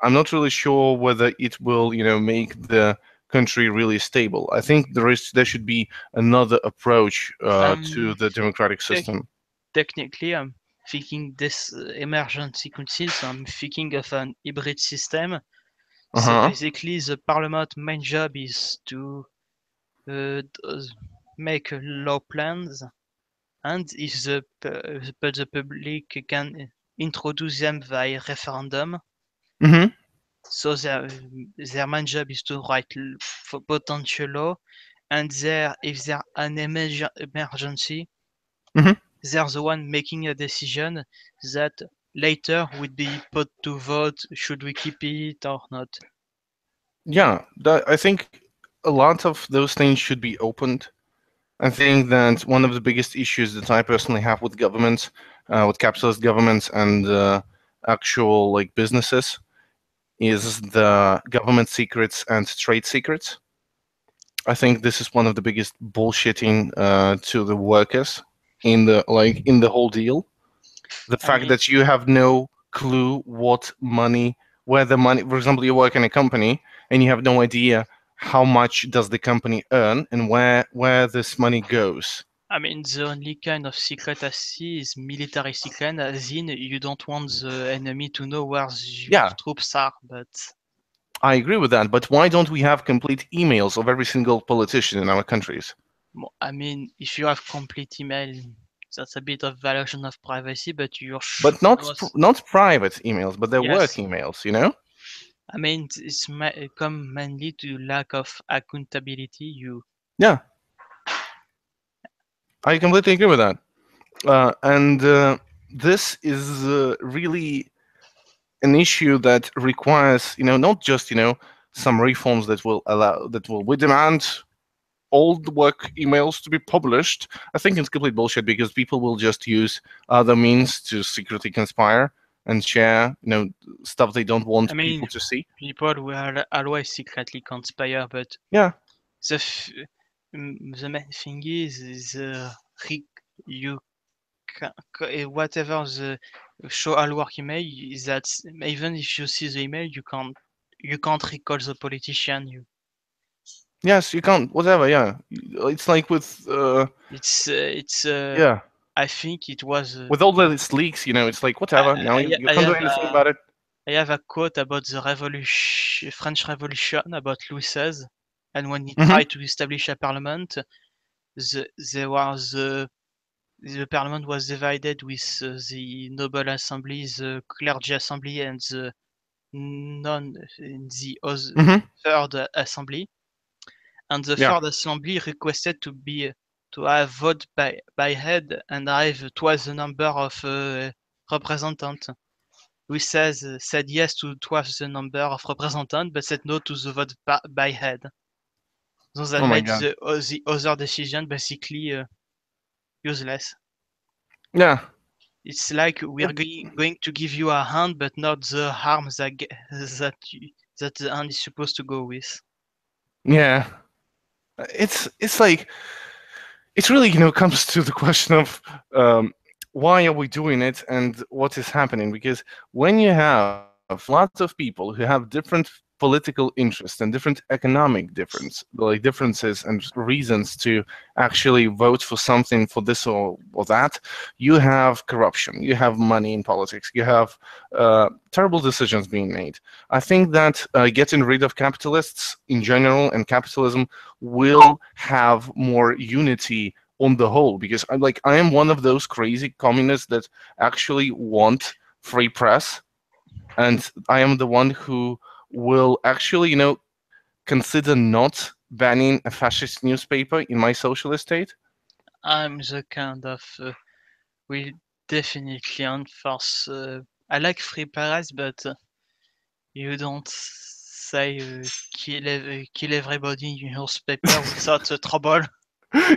I'm not really sure whether it will, make the country really stable. I think there should be another approach to um, the democratic tec- system. technically, I'm thinking this emergency council, so I'm thinking of an hybrid system. Uh So huh. basically, the parliament main job is to make law plans, and if the public can introduce them via referendum, Mm so their main job is to write for potential law, and if there an emergency, hmm. Mm hmm. they're the one making a decision that later would be put to vote, should we keep it or not. Yeah, I think a lot of those things should be opened. I think that one of the biggest issues that I personally have with governments, with capitalist governments and actual like businesses, is the government secrets and trade secrets. I think this is one of the biggest bullshitting to the workers in the whole deal. The I fact mean, that you have no clue where the money, for example, you work in a company and you have no idea how much does the company earn and where this money goes. the only kind of secret I see is military secret, as in you don't want the enemy to know where your Yeah, troops are. But I agree with that, but why don't we have complete emails of every single politician in our countries? if you have complete email, that's a bit of violation of privacy. But But not private emails, but their work yes, emails. it's come mainly to lack of accountability. You, Yeah, I completely agree with that. And this is really an issue that requires, not just, some reforms that we demand all the work emails to be published. I think it's complete bullshit because people will just use other means to secretly conspire and share, stuff they don't I want mean, people to see. people will always secretly conspire, but Yeah. the f- the main thing is you whatever the show all work email is that even if you see the email, you can't recall the politician. Yes, you can't. Whatever. Yeah. It's like with. It's Yeah. I think it was With all these leaks, it's like I, whatever. Now you, I, you I can't do have anything a about it. I have a quote about the revolution French Revolution about Louis XVI, and when he Hmm. tried to establish a parliament, there was the parliament was divided with the noble assembly, the clergy assembly, and the other Hmm. third assembly. And the Yeah. third assembly requested to have vote by head and have twice the number of representatives. Who said yes to twice the number of representatives, but said no to the vote by head. So that Oh my made god. the other decision basically useless. Yeah. It's like we are going to give you a hand, but not the arm that that the hand is supposed to go with. Yeah, it's like it really comes to the question of why are we doing it and what is happening, because when you have lots of people who have different political interests and different economic differences and reasons to actually vote for something, for this or that, you have corruption, you have money in politics, you have terrible decisions being made. I think that getting rid of capitalists in general and capitalism will have more unity on the whole, because I am one of those crazy communists that actually want free press, and I am the one who will actually consider not banning a fascist newspaper in my socialist state. I'm the kind of will definitely enforce. I like free press, but you don't say kill everybody in your newspaper without trouble.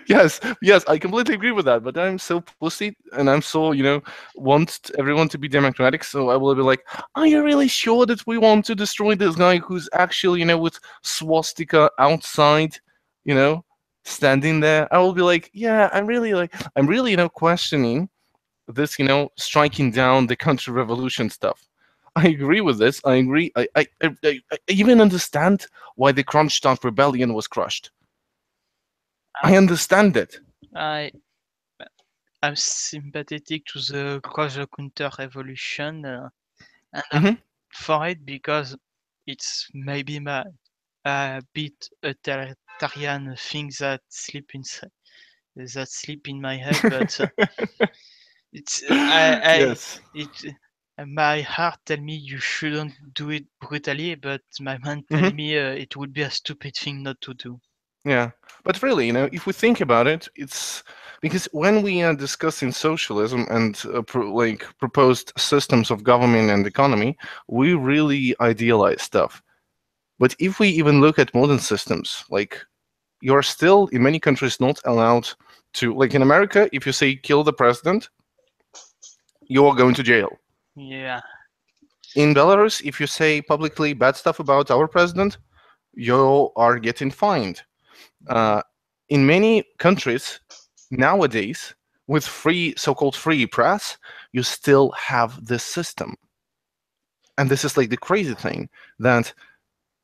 Yes, yes, I completely agree with that. But I'm so pussy, and I'm so want everyone to be democratic. So I will be like, "Are you really sure that we want to destroy this guy who's actually with swastika outside, you know, standing there?" I will be like, "Yeah, I'm really questioning this, striking down the counter revolution stuff." I agree with this. I agree. I even understand why the Kronstadt rebellion was crushed. I understand it. I I'm sympathetic to the counter revolution and I'm Hmm. for it because it's maybe a bit authoritarian thing that sleep in my head, but it's I Yes. it my heart tell me you shouldn't do it brutally, but my mind tell Hmm. me it would be a stupid thing not to do. Yeah. But really, if we think about it, it's because when we are discussing socialism and proposed systems of government and economy, we really idealize stuff. But if we even look at modern systems, like you're still in many countries not allowed to, like in America, if you say kill the president, you're going to jail. Yeah, In Belarus, if you say publicly bad stuff about our president, you are getting fined. Uh, in many countries nowadays, with free, so-called free press, you still have this system, and this is like the crazy thing that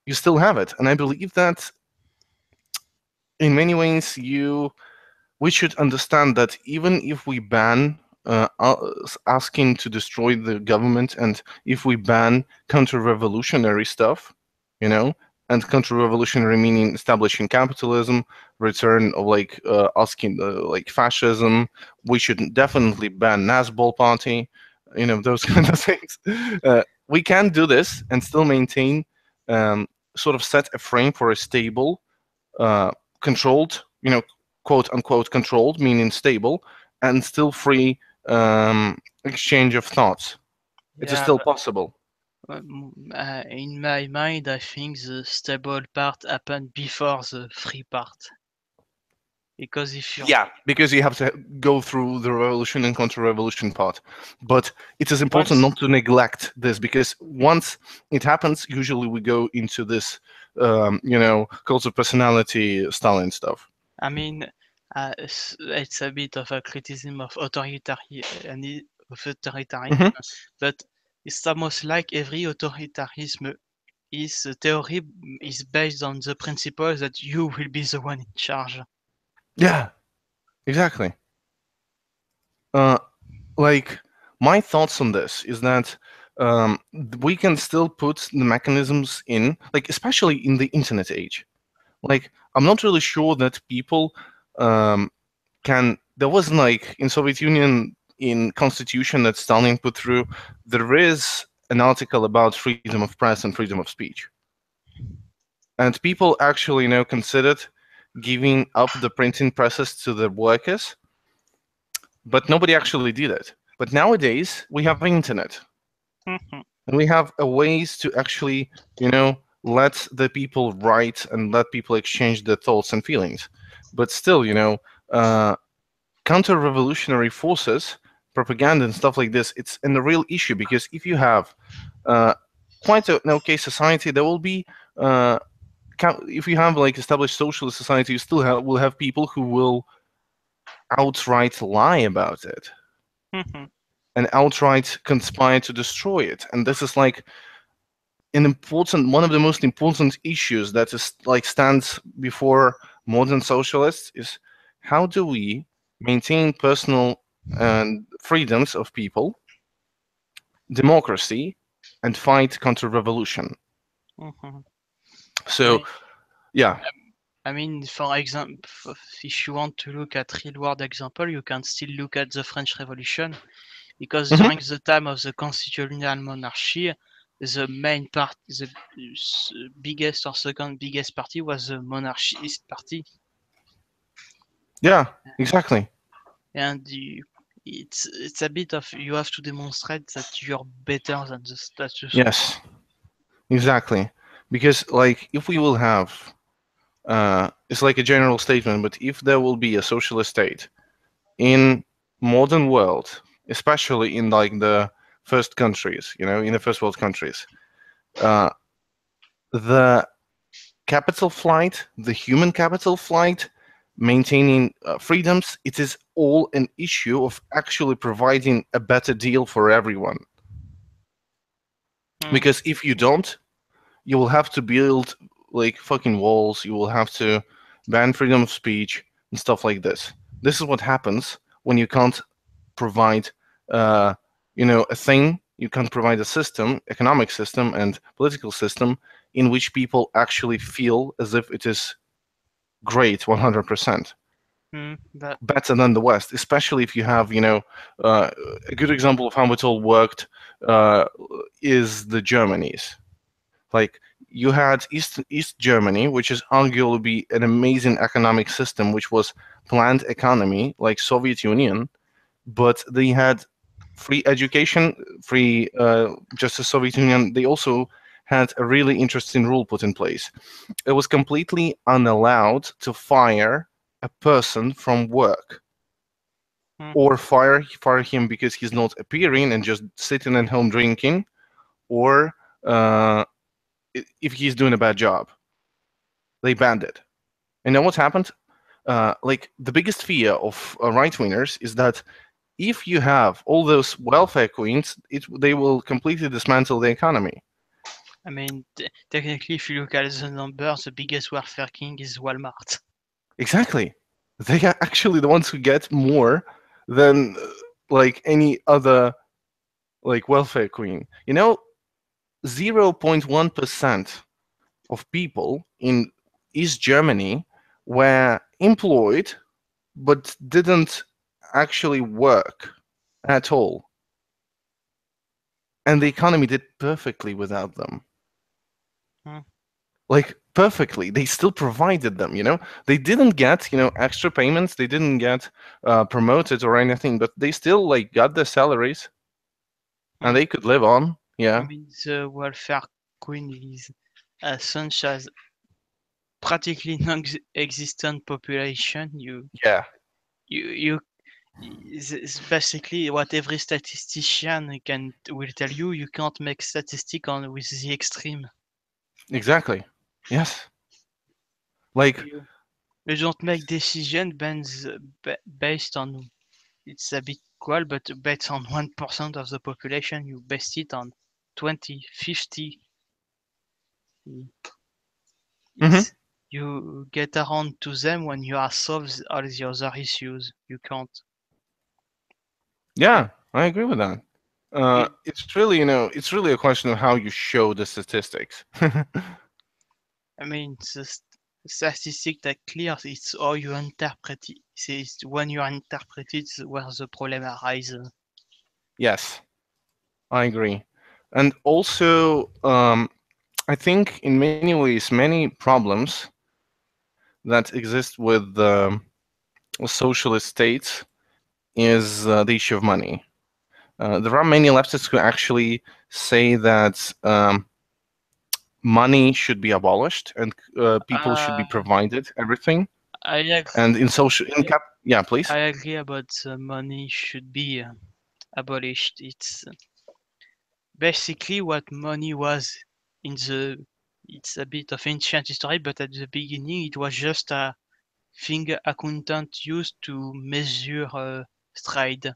you still have it. And I believe that in many ways, we should understand that even if we ban asking to destroy the government, and if we ban counter-revolutionary stuff, you know, and counter-revolutionary meaning establishing capitalism, return of asking like fascism, we should definitely ban Nazbol party, those kind of things. We can do this and still maintain, sort of set a frame for a stable, uh, controlled, quote unquote controlled, meaning stable, and still free exchange of thoughts. It is yeah. still possible. In my mind, I think the stable part happened before the free part. Because if you're Yeah, because you have to go through the revolution and counter-revolution part. But it is important once, not to neglect this, because once it happens, usually we go into this, cult of personality Stalin stuff. I mean, it's a bit of a criticism of authoritarianism, Hmm. but it's almost like every authoritarianism is theory is based on the principle that you will be the one in charge. Yeah, exactly. Uh, like my thoughts on this is that we can still put the mechanisms in, like especially in the internet age. Like I'm not really sure that people um, can. There was like in Soviet Union in constitution that Stalin put through. There is an article about freedom of press and freedom of speech, and people actually considered giving up the printing presses to the workers, but nobody actually did it. But nowadays we have internet, and we have a ways to actually let the people write and let people exchange their thoughts and feelings. But still, uh, counter-revolutionary forces, propaganda and stuff like this, it's a real issue, because if you have uh, quite an okay society, there will be uh, if you have like established socialist society, you still will have people who will outright lie about it and outright conspire to destroy it. And this is like one of the most important issues that is like stands before modern socialists is how do we maintain personal and freedoms of people, democracy, and fight counter-revolution. I So mean, yeah. I mean, for example, if you want to look at real-world example, you can still look at the French Revolution, because Mhm. during the time of the constitutional monarchy, the main part, the biggest or second biggest party was the monarchist party, Yeah, exactly. and it's a bit of you have to demonstrate that you're better than the status quo. Yes, exactly. Because like if we will have it's like a general statement, but if there will be a socialist state in modern world, especially in like the first countries, in the first world countries, uh, the capital flight, the human capital flight, maintaining freedoms, it is all an issue of actually providing a better deal for everyone. Mm, Because if you don't, you will have to build like fucking walls, you will have to ban freedom of speech and stuff like this. This is what happens when you can't provide uh, a thing, you can't provide a system, economic system and political system in which people actually feel as if it is great 100% but better than the West, especially if you have uh, a good example of how it all worked uh, is the Germany's. Like you had East Germany, which is arguably an amazing economic system, which was planned economy like Soviet Union, but they had free education, free just as Soviet Union. They also had a really interesting rule put in place. It was completely unallowed to fire a person from work mm, or fire him because he's not appearing and just sitting at home drinking, or uh, if he's doing a bad job. They banned it. And then what happened? Like the biggest fear of right wingers is that if you have all those welfare queens, they will completely dismantle the economy. I mean, technically, if you look at the numbers, the biggest welfare king is Walmart. Exactly. They are actually the ones who get more than like any other like welfare queen. 0.1% of people in East Germany were employed but didn't actually work at all. And the economy did perfectly without them. Mm. Like perfectly. They still provided them. They didn't get, extra payments, they didn't get promoted or anything, but they still like got their salaries and Mm. they could live on. I Yeah. mean, the welfare queen is such as practically non-existent population. Yeah. You it's basically what every statistician will tell you. You can't make statistic on with the extreme. Exactly. Yes. Like You don't make decision based on it's a bit cruel, but based on 1% of the population. You base it on 20, 50. mhm. It's you get around to them when you are solved all the other issues. You can't. Yeah, I agree with that. You, It's really a question of how you show the statistics. I mean, the statistic that clears it's how you interpret it. It's when you interpret it where the problem arises. Yes, I agree. And also, I think in many ways, many problems that exist with socialist states is the issue of money. There are many leftists who actually say that money should be abolished and people should be Uh, provided everything. I agree. And in social, in cap, yeah, please. I agree about money should be abolished. It's basically what money was in the it's a bit of ancient history, but at the beginning it was just a thing accountant used to measure stride.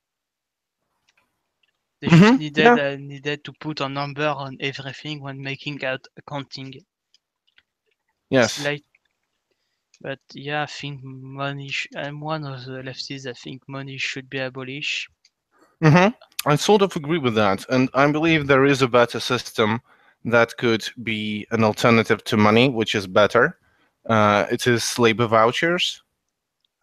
They just Yeah. needed to put a number on everything when making out accounting. It's Yes. like, but yeah, I think money. I'm one of the lefties. I think money should be abolished. hmm I sort of agree with that, and I believe there is a better system that could be an alternative to money, which is better. It is labor vouchers.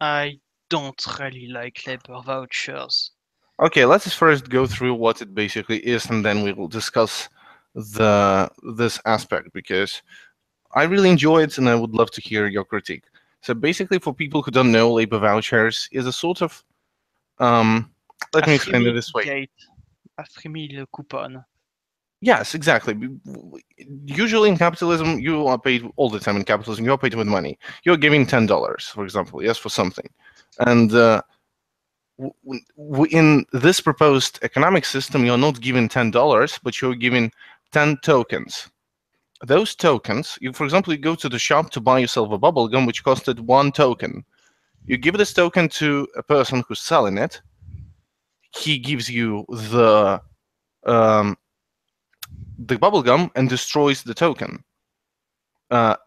I don't really like labor vouchers. Okay, let's first go through what it basically is, and then we will discuss the this aspect because I really enjoy it, and I would love to hear your critique. So basically, for people who don't know, labor vouchers is a sort of let A me free explain it meal this way. gate, a free meal coupon. Yes, exactly. Usually in capitalism, you are paid all the time in capitalism. You are paid with money. You're giving $10, for example, yes, for something, and in this proposed economic system, you're not given $10, but you're given 10 tokens. Those tokens, you, for example, you go to the shop to buy yourself a bubble gum, which costed 1 token. You give this token to a person who's selling it. He gives you um, the bubble gum and destroys the token.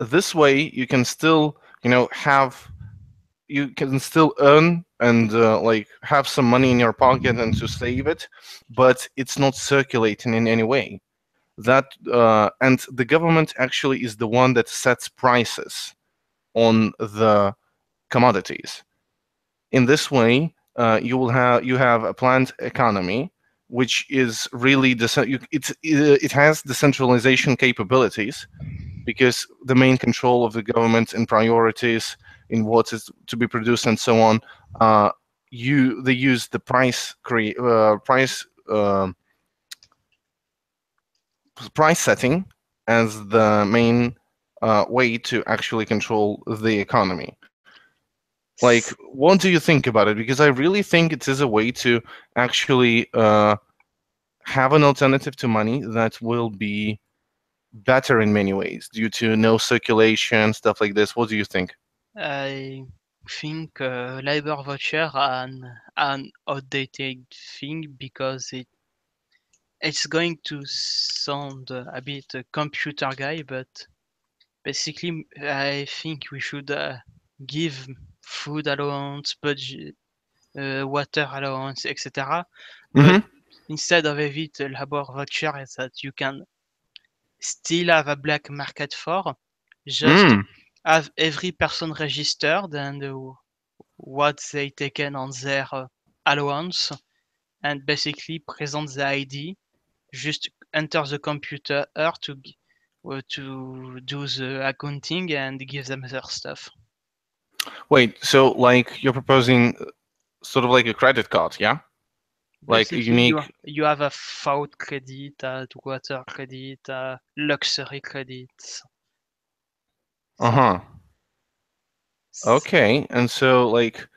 This way, you can still, have you can still earn and like have some money in your pocket and to save it, but it's not circulating in any way. That and the government actually is the one that sets prices on the commodities. In this way, you have a planned economy, which is really it has decentralization capabilities because the main control of the government and priorities in what is to be produced and so on, they use the price setting as the main way to actually control the economy. Like, what do you think about it? Because I really think it is a way to actually have an alternative to money that will be better in many ways due to no circulation, stuff like this. What do you think? I think labor voucher are an outdated thing because it's going to sound a bit computer guy, but basically I think we should give food allowance, budget, water allowance, etc. But Mm-hmm. instead of it, labor voucher is that you can still have a black market for, just Mm. have every person registered and what they taken on their allowance and basically present the ID, just enter the computer to do the accounting and give them their stuff. Wait, so like you're proposing sort of like a credit card, yeah? Like a Basically, unique. you have a food credit, a water credit, a luxury credits. Uh-huh. Okay. And so like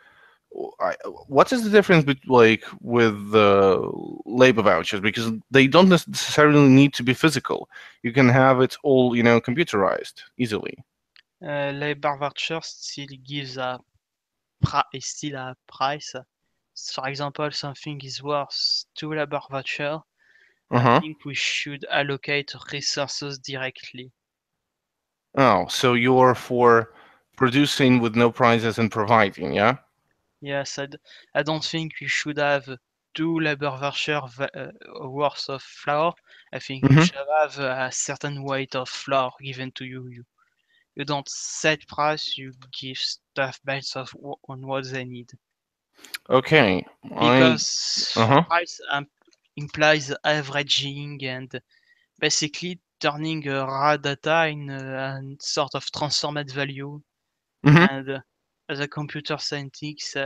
what is the difference like with the labor vouchers? Because they don't necessarily need to be physical. You can have it all, computerized easily. Labor voucher still gives still a price. For example, something is worth 2 labor voucher. I Uh-huh. think we should allocate resources directly. Oh, so you're for producing with no prizes and providing, yeah? Yes, I don't think we should have 2 labor voucher worth of flour. I think we Mm-hmm. should have a certain weight of flour given to you. You don't set price, you give stuff based on what they need. Okay. Because Uh-huh. price implies averaging and basically turning raw data in a sort of transformed value. Mm-hmm. And as a computer scientist,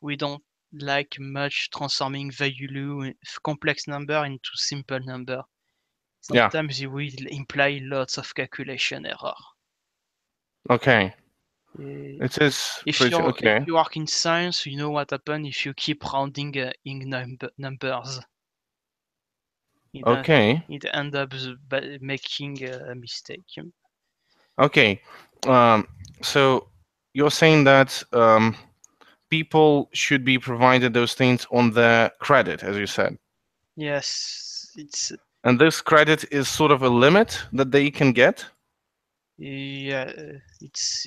we don't like much transforming value complex number into simple number. Yeah. Sometimes it will imply lots of calculation error. Okay. Uh, It is if pretty if okay. you work in science, you know what happens if you keep rounding in numbers. It uh, Okay. it ends up making a mistake. Okay. Um, so you're saying that people should be provided those things on their credit, as you said. Yes, And this credit is sort of a limit that they can get? yeah, it's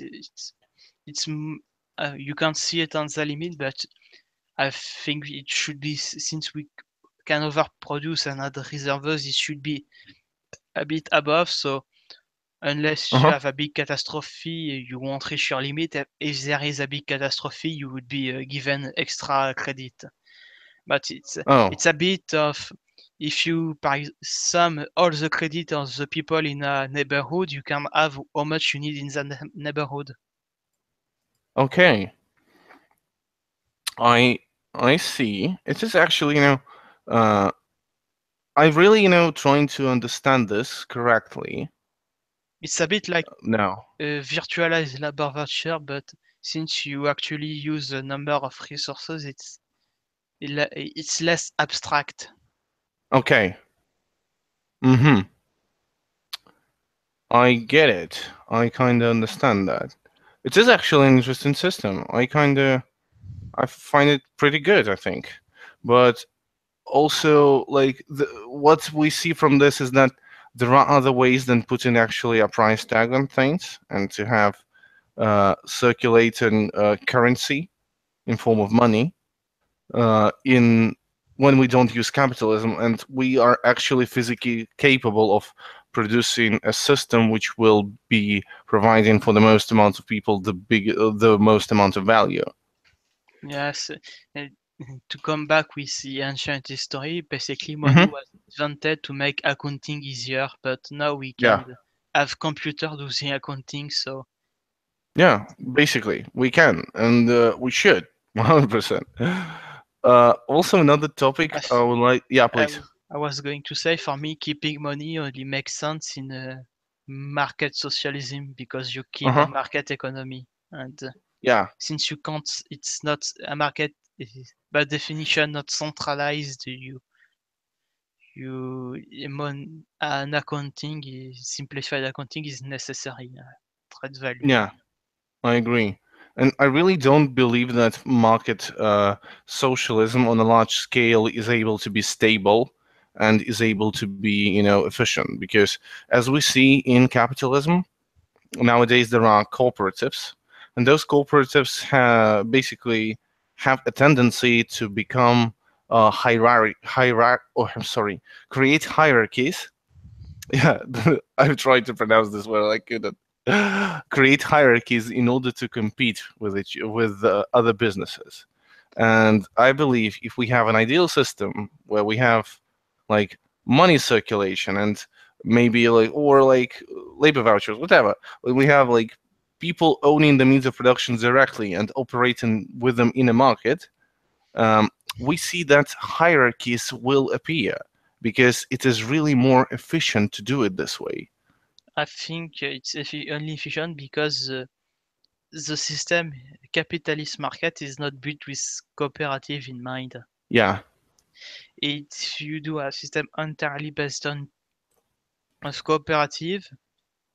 you can't see it on the limit, but I think it should be since we can overproduce and add reserves, it should be a bit above. So unless you Uh-huh. have a big catastrophe, you won't reach your limit. If there is a big catastrophe, you would be given extra credit. But Oh, it's a bit of if you sum all the credit of the people in a neighborhood, you can have how much you need in the neighborhood. okay. I I see. It is actually, uh, I really, trying to understand this correctly It's a bit like now. virtualized labor voucher, but since you actually use a number of resources, it's less abstract. Okay. Mm-hmm. I get it. I kind of understand that. It is actually an interesting system. I find it pretty good, I think. But also, like, what we see from this is that there are other ways than putting actually a price tag on things and to have circulating currency in form of money in when we don't use capitalism, and we are actually physically capable of producing a system which will be providing for the most amount of people the most amount of value. Yes, uh, to come back with the ancient history, basically money Hmm. was invented to make accounting easier, but now we Yeah, can have computer do the accounting. So yeah. Basically, we can and we should 100%. Also, another topic I as would like. Yeah, I, please. I was going to say, for me, keeping money only makes sense in a market socialism because you Uh keep a huh. market economy, and Yeah. since you can't, it's not a market is by definition not centralized. An accounting is simplified accounting is necessary. Trade value. Yeah. I agree. And I really don't believe that market socialism on a large scale is able to be stable and is able to be, efficient. Because as we see in capitalism, nowadays there are cooperatives, and those cooperatives basically have a tendency to become I'm sorry, create hierarchies. Yeah, I've tried to pronounce this word. I couldn't. Create hierarchies in order to compete with other businesses. And I believe if we have an ideal system where we have like money circulation and maybe like labor vouchers, whatever, we have like people owning the means of production directly and operating with them in a market, um, we see that hierarchies will appear because it is really more efficient to do it this way. I think it's only efficient because the system capitalist market is not built with cooperative in mind. Yeah. If you do a system entirely based on a cooperative,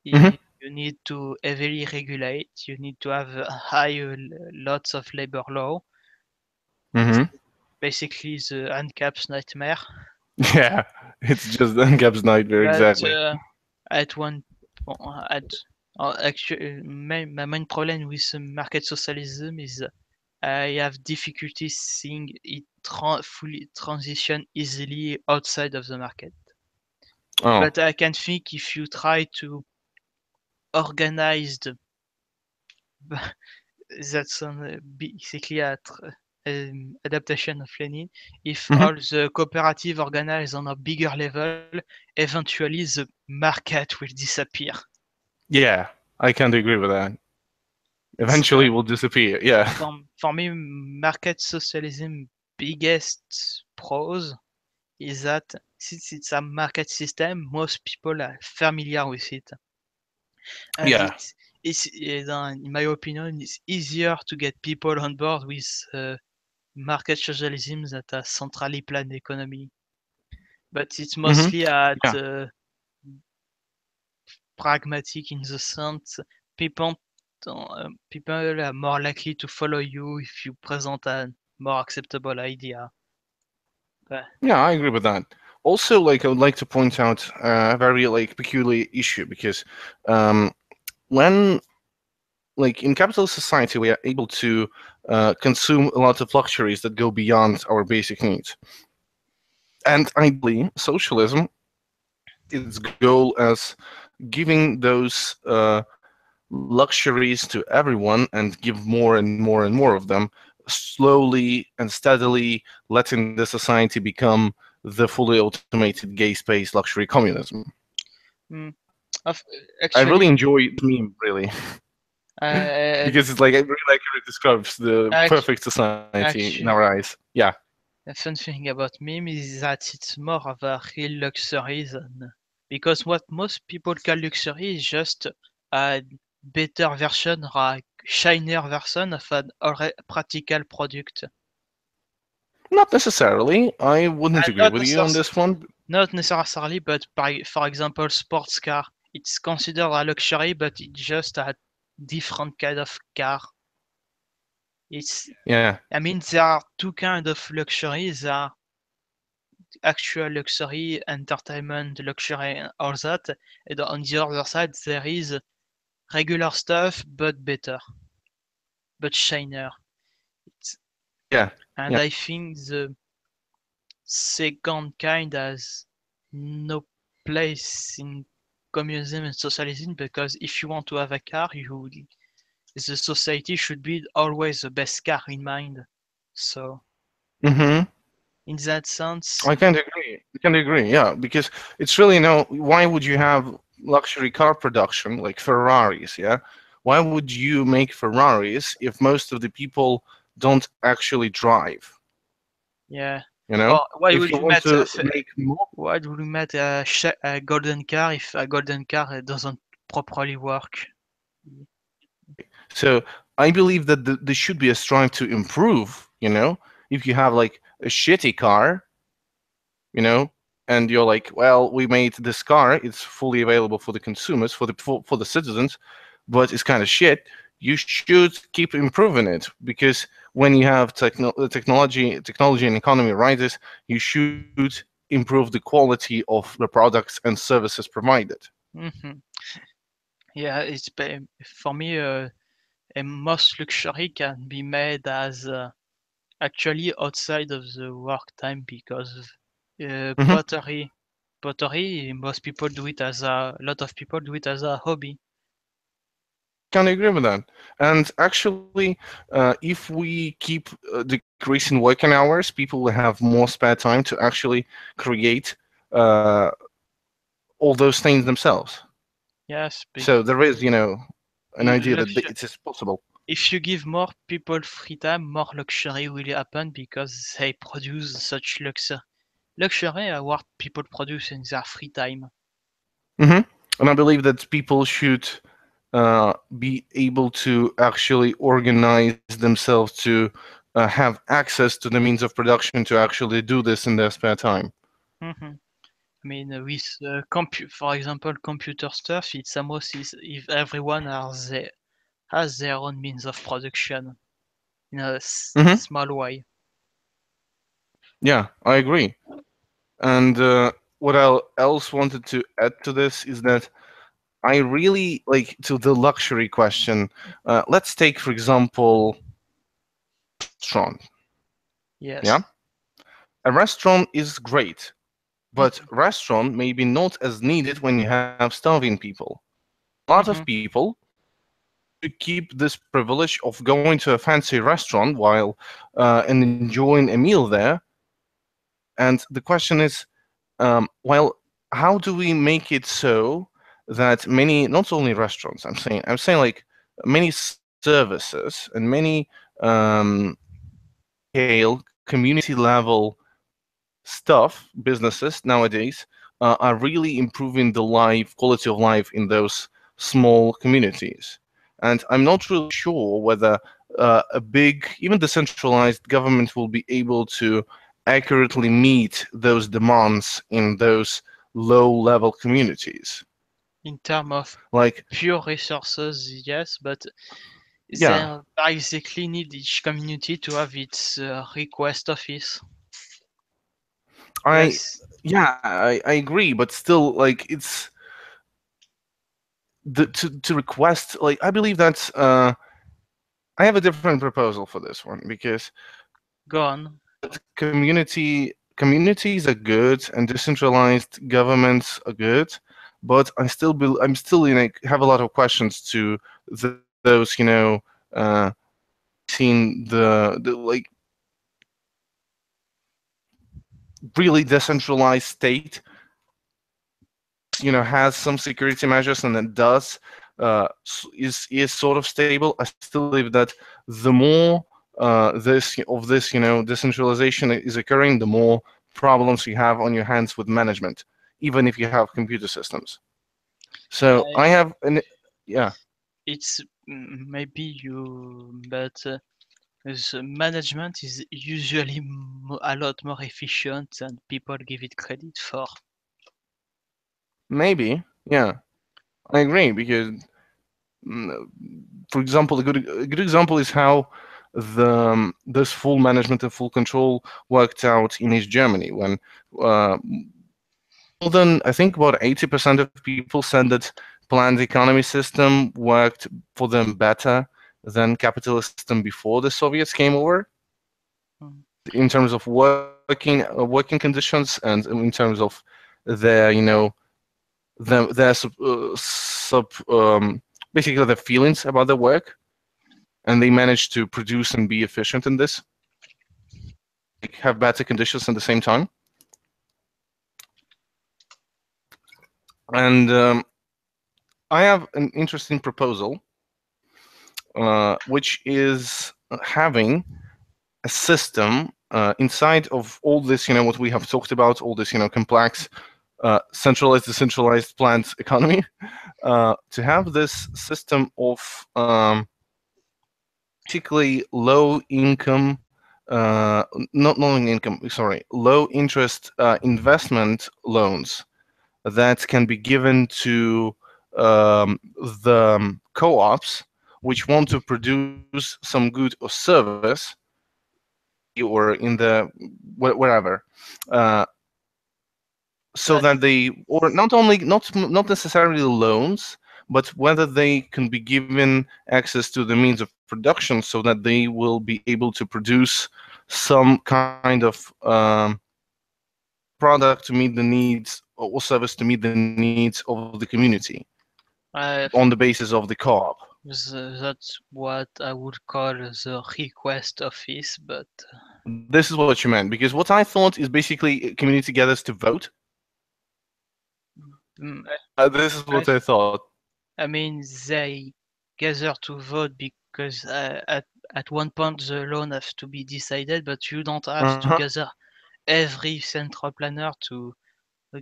Hmm. you need to heavily regulate. You need to have high lots of labor law. It's Hmm. basically the ANCAP's nightmare. Yeah. It's just Uncap's nightmare, But exactly. at one at actually my main problem with market socialism is I have difficulties seeing it fully transition easily outside of the market. Oh. But I can think if you try to organize that's basically adaptation of Lenin. If Hmm. all the cooperative organize on a bigger level, eventually the market will disappear. Yeah. I can't agree with that. It's Eventually, it will disappear. Yeah. for me market socialism biggest pros is that since it's a market system, most people are familiar with it, and Yeah. in my opinion, it's easier to get people on board with market socialism than a centrally planned economy. But it's Hmm. mostly at Yeah. pragmatic in the sense people people are more likely to follow you if you present a more acceptable idea. But, Yeah, I agree with that. Also, like I would like to point out a very like peculiar issue because when like in capitalist society we are able to consume a lot of luxuries that go beyond our basic needs. And ideally, socialism its goal as giving those luxuries to everyone and give more and more and more of them, slowly and steadily letting the society become the fully automated gay-space luxury communism. mm, of, I really actually, enjoy the meme, really, uh, because it's like it really accurately describes the act, perfect society in our actually, eyes. Yeah. the fun thing about meme is that it's more of a real luxury than because what most people call luxury is just a better version or a shinier version of an already practical product. Not necessarily. I wouldn't And agree with you on this one. not necessarily, but for example, sports car. It's considered a luxury, but it's just a different kind of car. It's, Yeah. I mean, there are two kinds of luxury. There are actual luxury, entertainment luxury, and all that. And on the other side, there is regular stuff, but better, but shinier. It's, Yeah. and Yeah. I think the second kind has no place in communism and socialism because if you want to have a car, the society should be always the best car in mind. So Mm-hmm. in that sense, I can't agree. I can't agree. Yeah, because it's really no. Why would you have luxury car production like Ferraris? Yeah, why would you make Ferraris if most of the people don't actually drive? yeah. You know, Or why if would you you want make to make more, why would you make a golden car if a golden car doesn't properly work? so I believe that there should be a strive to improve. You know, if you have like a shitty car, you know, and you're like, well, we made this car, it's fully available for the consumers, for the citizens, but it's kind of shit. You should keep improving it because when you have technology and economy rises, you should improve the quality of the products and services provided. Hmm. Yeah, for me. A most luxury can be made as actually outside of the work time because Hmm. pottery, most people do it as a lot of people do it as a hobby. Can I agree with that? And actually, if we keep decreasing working hours, people will have more spare time to actually create uh, all those things themselves. Yes, So there is, an idea that luxury. it is possible. If you give more people free time, more luxury will happen because they produce such luxury. Luxury are what people produce in their free time. Hmm. And I believe that people should be able to actually organize themselves to have access to the means of production to actually do this in their spare time. Mhm. I mean, with for example, computer stuff, it's almost if everyone has their own means of production in a Hmm. small way. Yeah, I agree. And what I else wanted to add to this is that I really like to the luxury question. Let's take, for example, a restaurant. Yeah, Yes. a restaurant is great, but Mhm. restaurant may be not as needed when you have starving people. A lot of Mhm. people want to keep this privilege of going to a fancy restaurant while and enjoying a meal there. And the question is, well, how do we make it so that many, not only restaurants, I'm saying like many services and many um, scale community level stuff, businesses nowadays are really improving the life quality of life in those small communities. And I'm not really sure whether a big, even decentralized government will be able to accurately meet those demands in those low level communities. In terms of Like, pure resources, yes, but yeah, they basically need each community to have its request office. I Yes, I agree, but still, like, it's to request. Like, I believe that I have a different proposal for this one because go on. that communities are good and decentralized governments are good, but I'm still have a lot of questions to those seen the like really decentralized state has some security measures and then does is sort of stable. I still believe that the more this decentralization is occurring, the more problems you have on your hands with management, even if you have computer systems. So Uh, I have an yeah. it's maybe but the management is usually a lot more efficient than people give it credit for. Maybe, yeah, I agree because mm, for example, a good example is how this full management and full control worked out in East Germany when uh, more than I think about 80% of people said that planned economy system worked for them better than capitalist system before the Soviets came over Mm. in terms of working conditions and in terms of their their basically their feelings about their work, and they managed to produce and be efficient in this, like have better conditions at the same time. And I have an interesting proposal, which is having a system inside of all this, what we have talked about, all this, complex, centralized, decentralized planned economy, to have this system of basically low income, not low income, sorry, low interest investment loans that can be given to the co-ops which want to produce some good or service or in the wherever, uh, so That that they, or not only not necessarily loans, but whether they can be given access to the means of production so that they will be able to produce some kind of product to meet the needs or service to meet the needs of the community uh, on the basis of the co-op. that's what I would call the request office, but This is what you meant, because what I thought is basically community gathers to vote. mm, This is I, what I thought. I mean they gather to vote because at one point the loan has to be decided, but you don't have to Uh-huh. gather every central planner to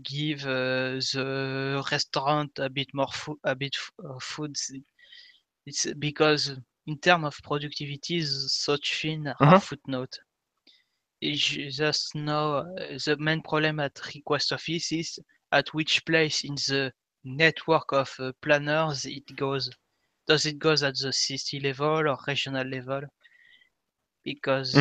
give the restaurant a bit more food. It's because in terms of productivity, such thing are Uh-huh. footnote. You just know the main problem at request office is at which place in the network of planners it goes. Does it goes at the city level or regional level? Mm-hmm. Because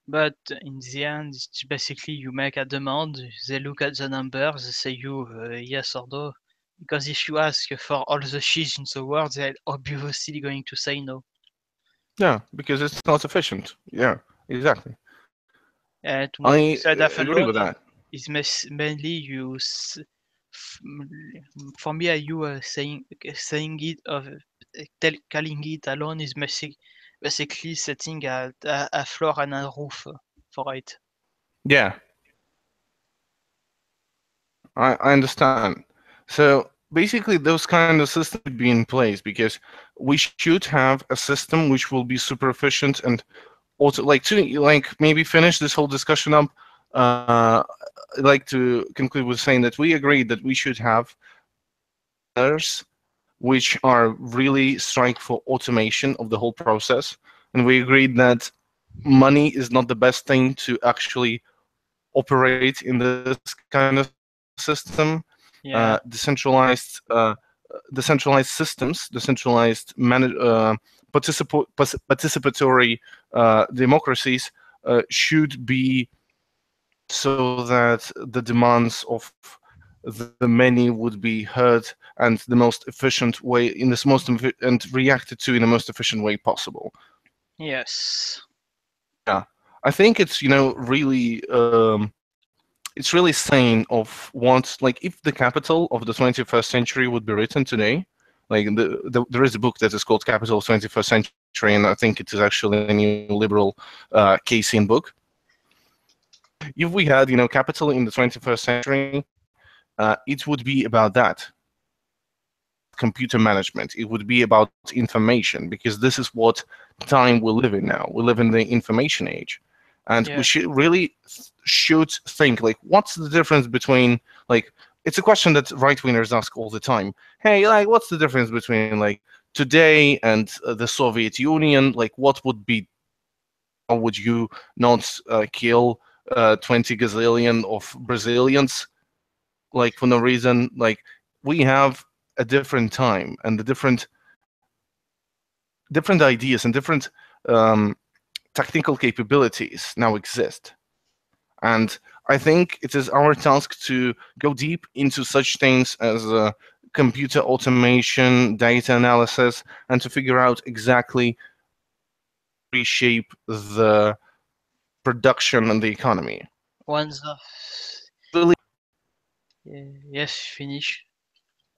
but in the end, it's basically you make a demand, they look at the numbers, they say you yes or no. Because if you ask for all the cheese in the world, they're obviously going to say no. Yeah, because it's not efficient. Yeah, exactly. And what I you said half agree with alone that. is mainly for me, are you saying it of calling it alone is basically setting a floor and a roof for it. Yeah, I understand. So basically, those kind of systems should be in place because we should have a system which will be super efficient and also like to maybe finish this whole discussion up. Uh, I'd like to conclude with saying that we agreed that we should have planners which are really strike for automation of the whole process, and we agreed that money is not the best thing to actually operate in this kind of system. Yeah. Decentralized systems, participatory democracies should be so that the demands of the many would be heard and the most efficient way and reacted to in the most efficient way possible. Yes. Yeah, I think it's really it's really saying of what, like, if the capital of the 21st century would be written today, like there is a book that is called Capital of 21st Century, and I think it is actually a neoliberal Keynesian book. If we had capital in the 21st century, it would be about that. Computer management. It would be about information, because this is what time we live in now. We live in the information age, and we Yeah. should think, like, what's the difference between, like, it's a question that right wingers ask all the time. Hey, like, what's the difference between, like, today and the Soviet Union? Like, what would be? How would you not kill 20 gazillion of Brazilians, like, for no reason? Like, we have a different time, and the different ideas and different um, technical capabilities now exist. And I think it is our task to go deep into such things as computer automation, data analysis, and to figure out exactly reshape the production and the economy. Once of Really, yes, finish.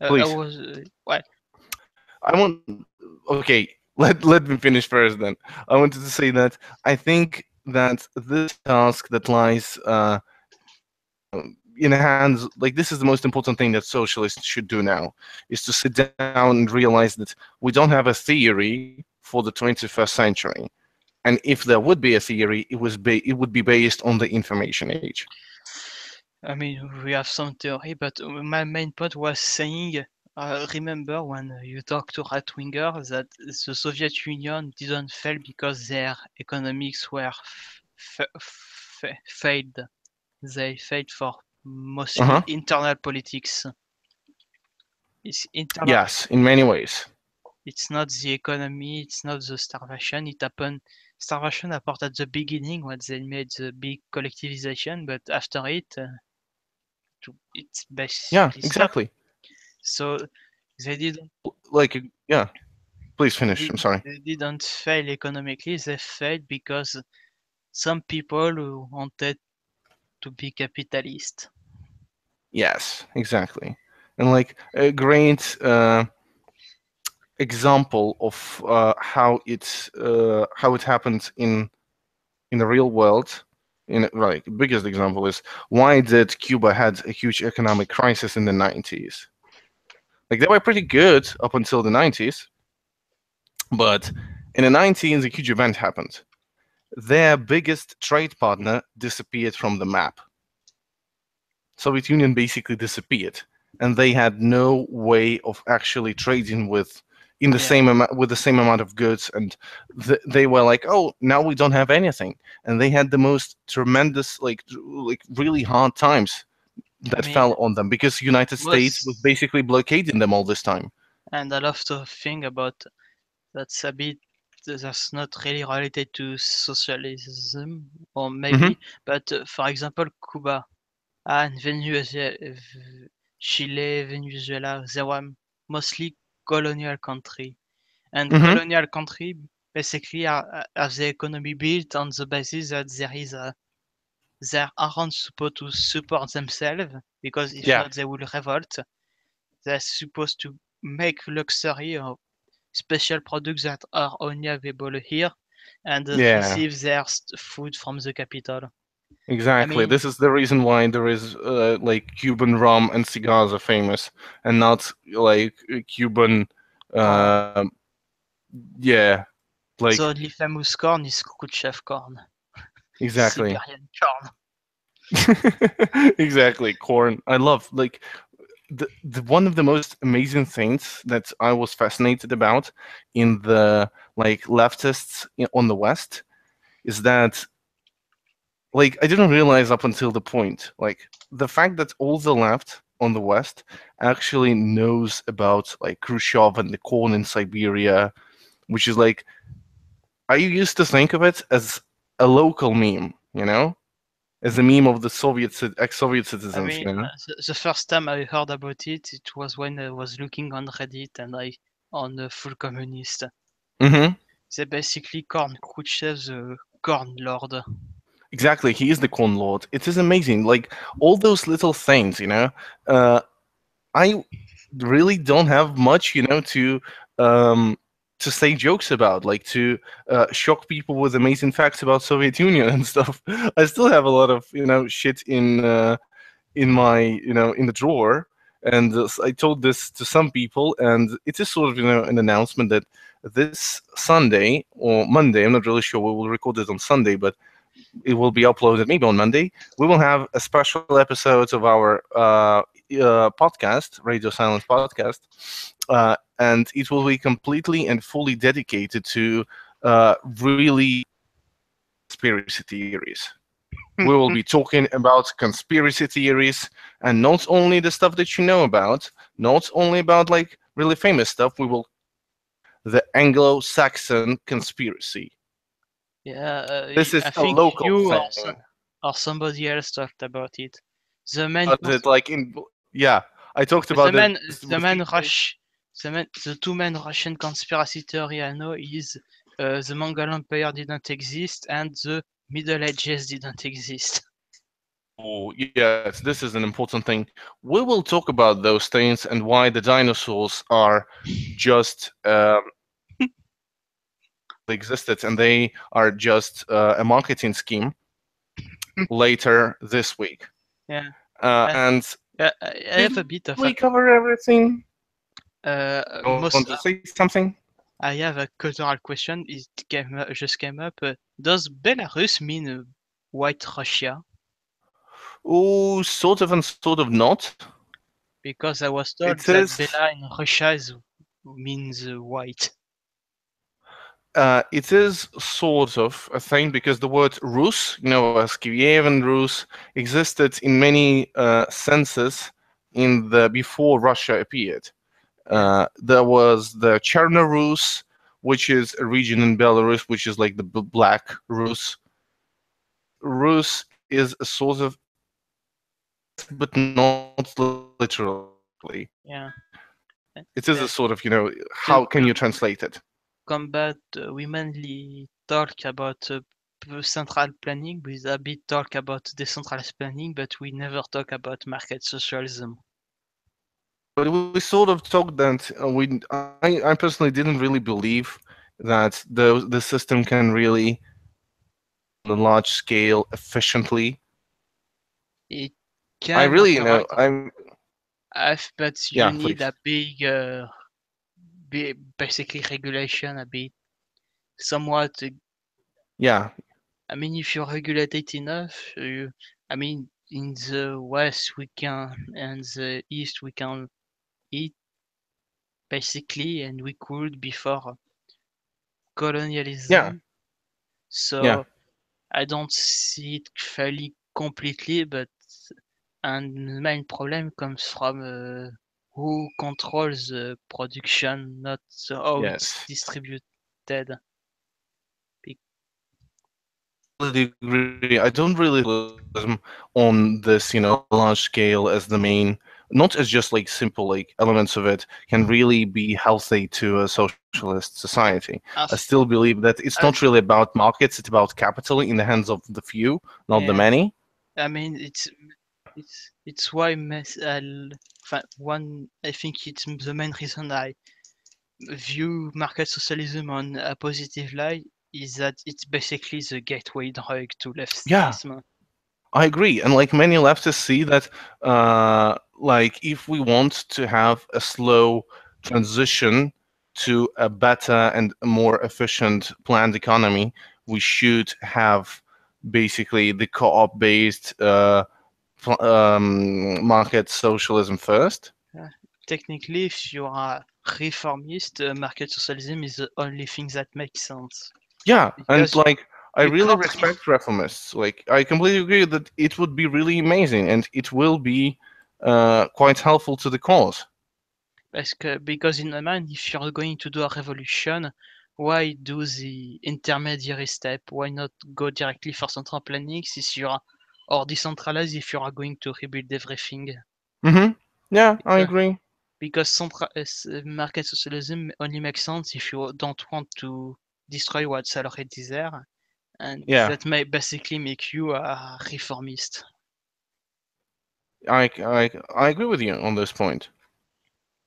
I please. was what? I want. Okay, let me finish first. Then I wanted to say that I think that this task that lies in hands, like, this is the most important thing that socialists should do now, is to sit down and realize that we don't have a theory for the 21st century, and if there would be a theory, it would be based on the information age. I mean, we have some theory, but my main point was saying, remember when you talk to right winger that the Soviet Union didn't fail because their economics were failed. They failed for mostly Uh-huh. internal politics. It's internal. Yes, in many ways. It's not the economy. It's not the starvation. It happened. Starvation happened at the beginning when they made the big collectivization, but after it, it's Yeah, basically stopped. exactly. So they didn't Like, yeah, please they, finish. I'm sorry. they didn't fail economically. They failed because some people who wanted to be capitalist. Yes, exactly. And, like, a great example of how it happened in the real world, in, like, biggest example is, why did Cuba had a huge economic crisis in the 90s? Like, they were pretty good up until the 90s, but in the 90s a huge event happened. Their biggest trade partner disappeared from the map. Soviet Union basically disappeared, and they had no way of actually trading in the Yeah, same amount with the same amount of goods, and they were like, oh, now we don't have anything, and they had the most tremendous, like really hard times I that mean, fell on them, because United States was most basically blockading them all this time. and I love to think about that's a bit that's not really related to socialism or Hmm. maybe, but for example, Cuba and Venezuela, Chile, Venezuela, they were mostly colonial country. And Hmm. colonial country basically have the economy built on the basis that they aren't supposed to support themselves because if Yeah, not they will revolt. They're supposed to make luxury or special products that are only available here and yeah, receive their food from the capital. I exactly. mean, This is the reason why there is like Cuban rum and cigars are famous, and not like Cuban. corn. Uh, yeah, like, The only famous corn is Khrushchev corn, exactly. Siberian corn. Exactly, corn. I love, like, the one of the most amazing things that I was fascinated about in the, like, leftists on the West is that, like, I didn't realize up until the point, like, the fact that all the left on the West actually knows about like Khrushchev and the corn in Siberia, which is like I used to think of it as a local meme, as a meme of the ex-Soviet I citizens, mean, the first time I heard about it, it was when I was looking on Reddit and I on Full Communist. Hmm. They basically corn Khrushchev the corn lord. Exactly, he is the corn lord. It is amazing, like all those little things, Uh, I really don't have much, um, to say jokes about, like to shock people with amazing facts about Soviet Union and stuff. I still have a lot of, shit in my, in the drawer. And I told this to some people, and it is sort of, an announcement that this Sunday or Monday, I'm not really sure. We will record it on Sunday, but it will be uploaded maybe on Monday. We will have a special episode of our podcast, Radio Silence podcast, and it will be completely and fully dedicated to really conspiracy theories. We will be talking about conspiracy theories, and not only the stuff that you know about, not only about like really famous stuff. We will the Anglo-Saxon conspiracy. Yeah, This is I a think local you thing. or somebody else talked about it. The Talked main about it like yeah, I talked the about this main the with main people. Rush the two main Russian conspiracy theory I know is the Mongol Empire didn't exist and the Middle Ages didn't exist. Oh, yes, this is an important thing. We will talk about those things and why the dinosaurs are just they existed and they are just a marketing scheme later this week. Yeah, uh, And I did have a we bit of cover a everything? You want to most. say something? I have a cultural question. Just came up. Does Belarus mean White Russia? Oh, sort of and sort of not. Because I was It told that is. Bela in Russia means white. It is sort of a thing because the word Rus, as Kievan Rus, existed in many senses in the before Russia appeared. Yeah, There was the Cherno Rus, which is a region in Belarus, which is like the Black Rus. Rus is a sort of yes, but not literally. yeah. It is a Uh, sort of, how to can you translate it? combat, we mainly talk about central planning. We a bit talk about decentralized planning, but we never talk about market socialism. Yeah, but we sort of talked that I personally didn't really believe that the system can really on a large scale efficiently. It I can really, operate, I'm but you yeah, need please. a basically regulation, a bit somewhat. Yeah, I mean, if you regulate it enough, I mean, in the west we can, and the east we can eat basically, and we could before yeah, colonialism. yeah, So I don't see it fairly completely, but and the main problem comes from who controls the production, not how it's yes. distributed. Be- Completely agree. I don't really socialism on this, large scale as the main, not as just like simple like elements of it can really be healthy to a socialist society. I still As, believe that it's not really as about markets; it's about capital in the hands of the few, not the yeah, many. I mean it's why one I think it's the main reason I view market socialism on a positive light is that it's basically the gateway drug to Yeah, leftism. I agree. And like many leftists see that, like if we want to have a slow transition to a better and more efficient planned economy, we should have basically the co-op based market socialism first. Uh, Technically, if you are reformist, market socialism is the only thing that makes sense Yeah, and because like I you really can't respect reformists. Like I completely agree that it would be really amazing, and it will be quite helpful to the cause. Because in my mind, if you're going to do a revolution, why do the intermediary step? Why not go directly for central planning if you are, or decentralize if you are going to rebuild everything? Mm-hmm. Yeah, I Because, agree. because market socialism only makes sense if you don't want to destroy what's already there, and Yeah, that may basically make you a reformist. I agree with you on this point.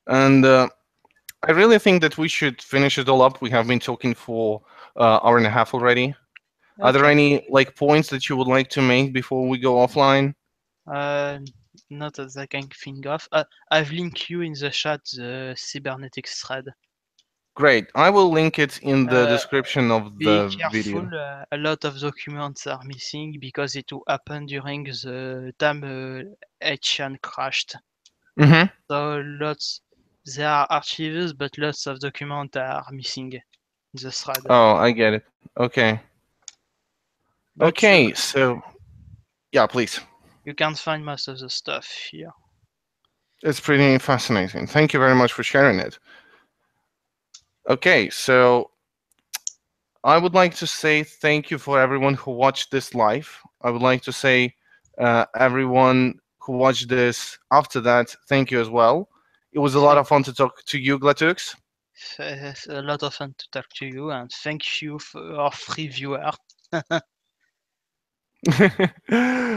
And I really think that we should finish it all up. We have been talking for hour and a half already. Are there Okay. any like points that you would like to make before we go offline? Uh, Not as I can think of. I've linked you in the chat the cybernetics thread. Great. I will link it in the Uh, description of be the careful, video. a lot of documents are missing because it will happen during the time HN crashed. Mm-hmm. So there are archives, but lots of documents are missing in the thread. Oh, I get it. Okay. But Okay, so yeah, please. you can find most of the stuff here. It's pretty fascinating. Thank you very much for sharing it. Okay, so I would like to say thank you for everyone who watched this live. I would like to say everyone who watched this after that, thank you as well. It was a lot Thank of fun to talk to you, Glatux. It's a lot of fun to talk to you, and thank you for our free viewer.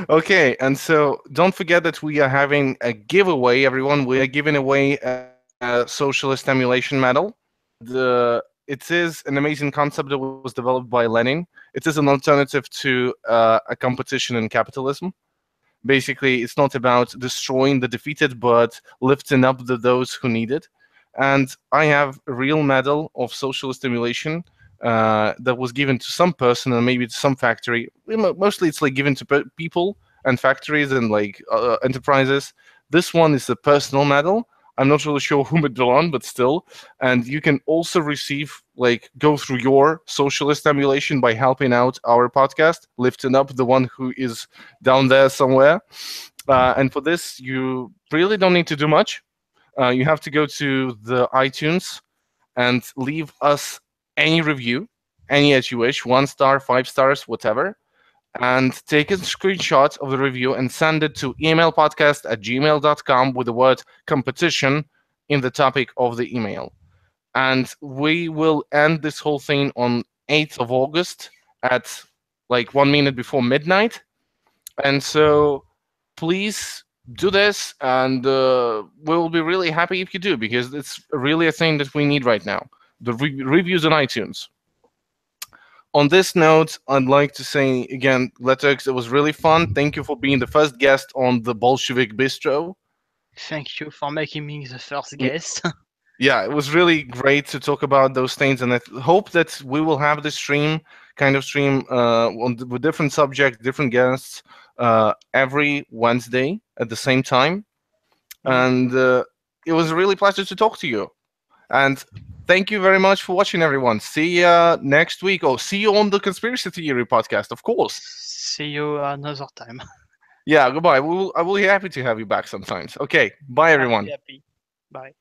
Okay, and so don't forget that we are having a giveaway, everyone. We are giving away a socialist emulation medal. It is an amazing concept that was developed by Lenin. It is an alternative to a competition in capitalism. Basically, it's not about destroying the defeated, but lifting up those who need it. And I have a real medal of socialist emulation that was given to some person and maybe to some factory. Mostly, it's like given to people and factories and like enterprises. This one is a personal medal. I'm not really sure whom it belonged, but still. And you can also receive, like, go through your socialist emulation by helping out our podcast, lifting up the one who is down there somewhere. And for this, you really don't need to do much. You have to go to the iTunes and leave us any review, any as you wish, 1 star, 5 stars, whatever, and take a screenshot of the review and send it to emlpodcast@gmail.com with the word competition in the topic of the email. And we will end this whole thing on 8th of August at like 1 minute before midnight. And so please do this, and we'll be really happy if you do, because it's really a thing that we need right now. The reviews on iTunes. On this note, I'd like to say again, Letux, it was really fun. Thank you for being the first guest on the Bolshevik Bistro. Thank you for making me the first guest. Yeah, it was really great to talk about those things, and I hope that we will have this stream with different subjects, different guests, every Wednesday at the same time. Mm. And it was a really pleasure to talk to you. And thank you very much for watching, everyone. See you next week. Oh, see you on the Conspiracy Theory podcast, of course. See you another time. Yeah, goodbye. I will be happy to have you back sometimes. Okay, bye, I'll everyone. be happy. Bye.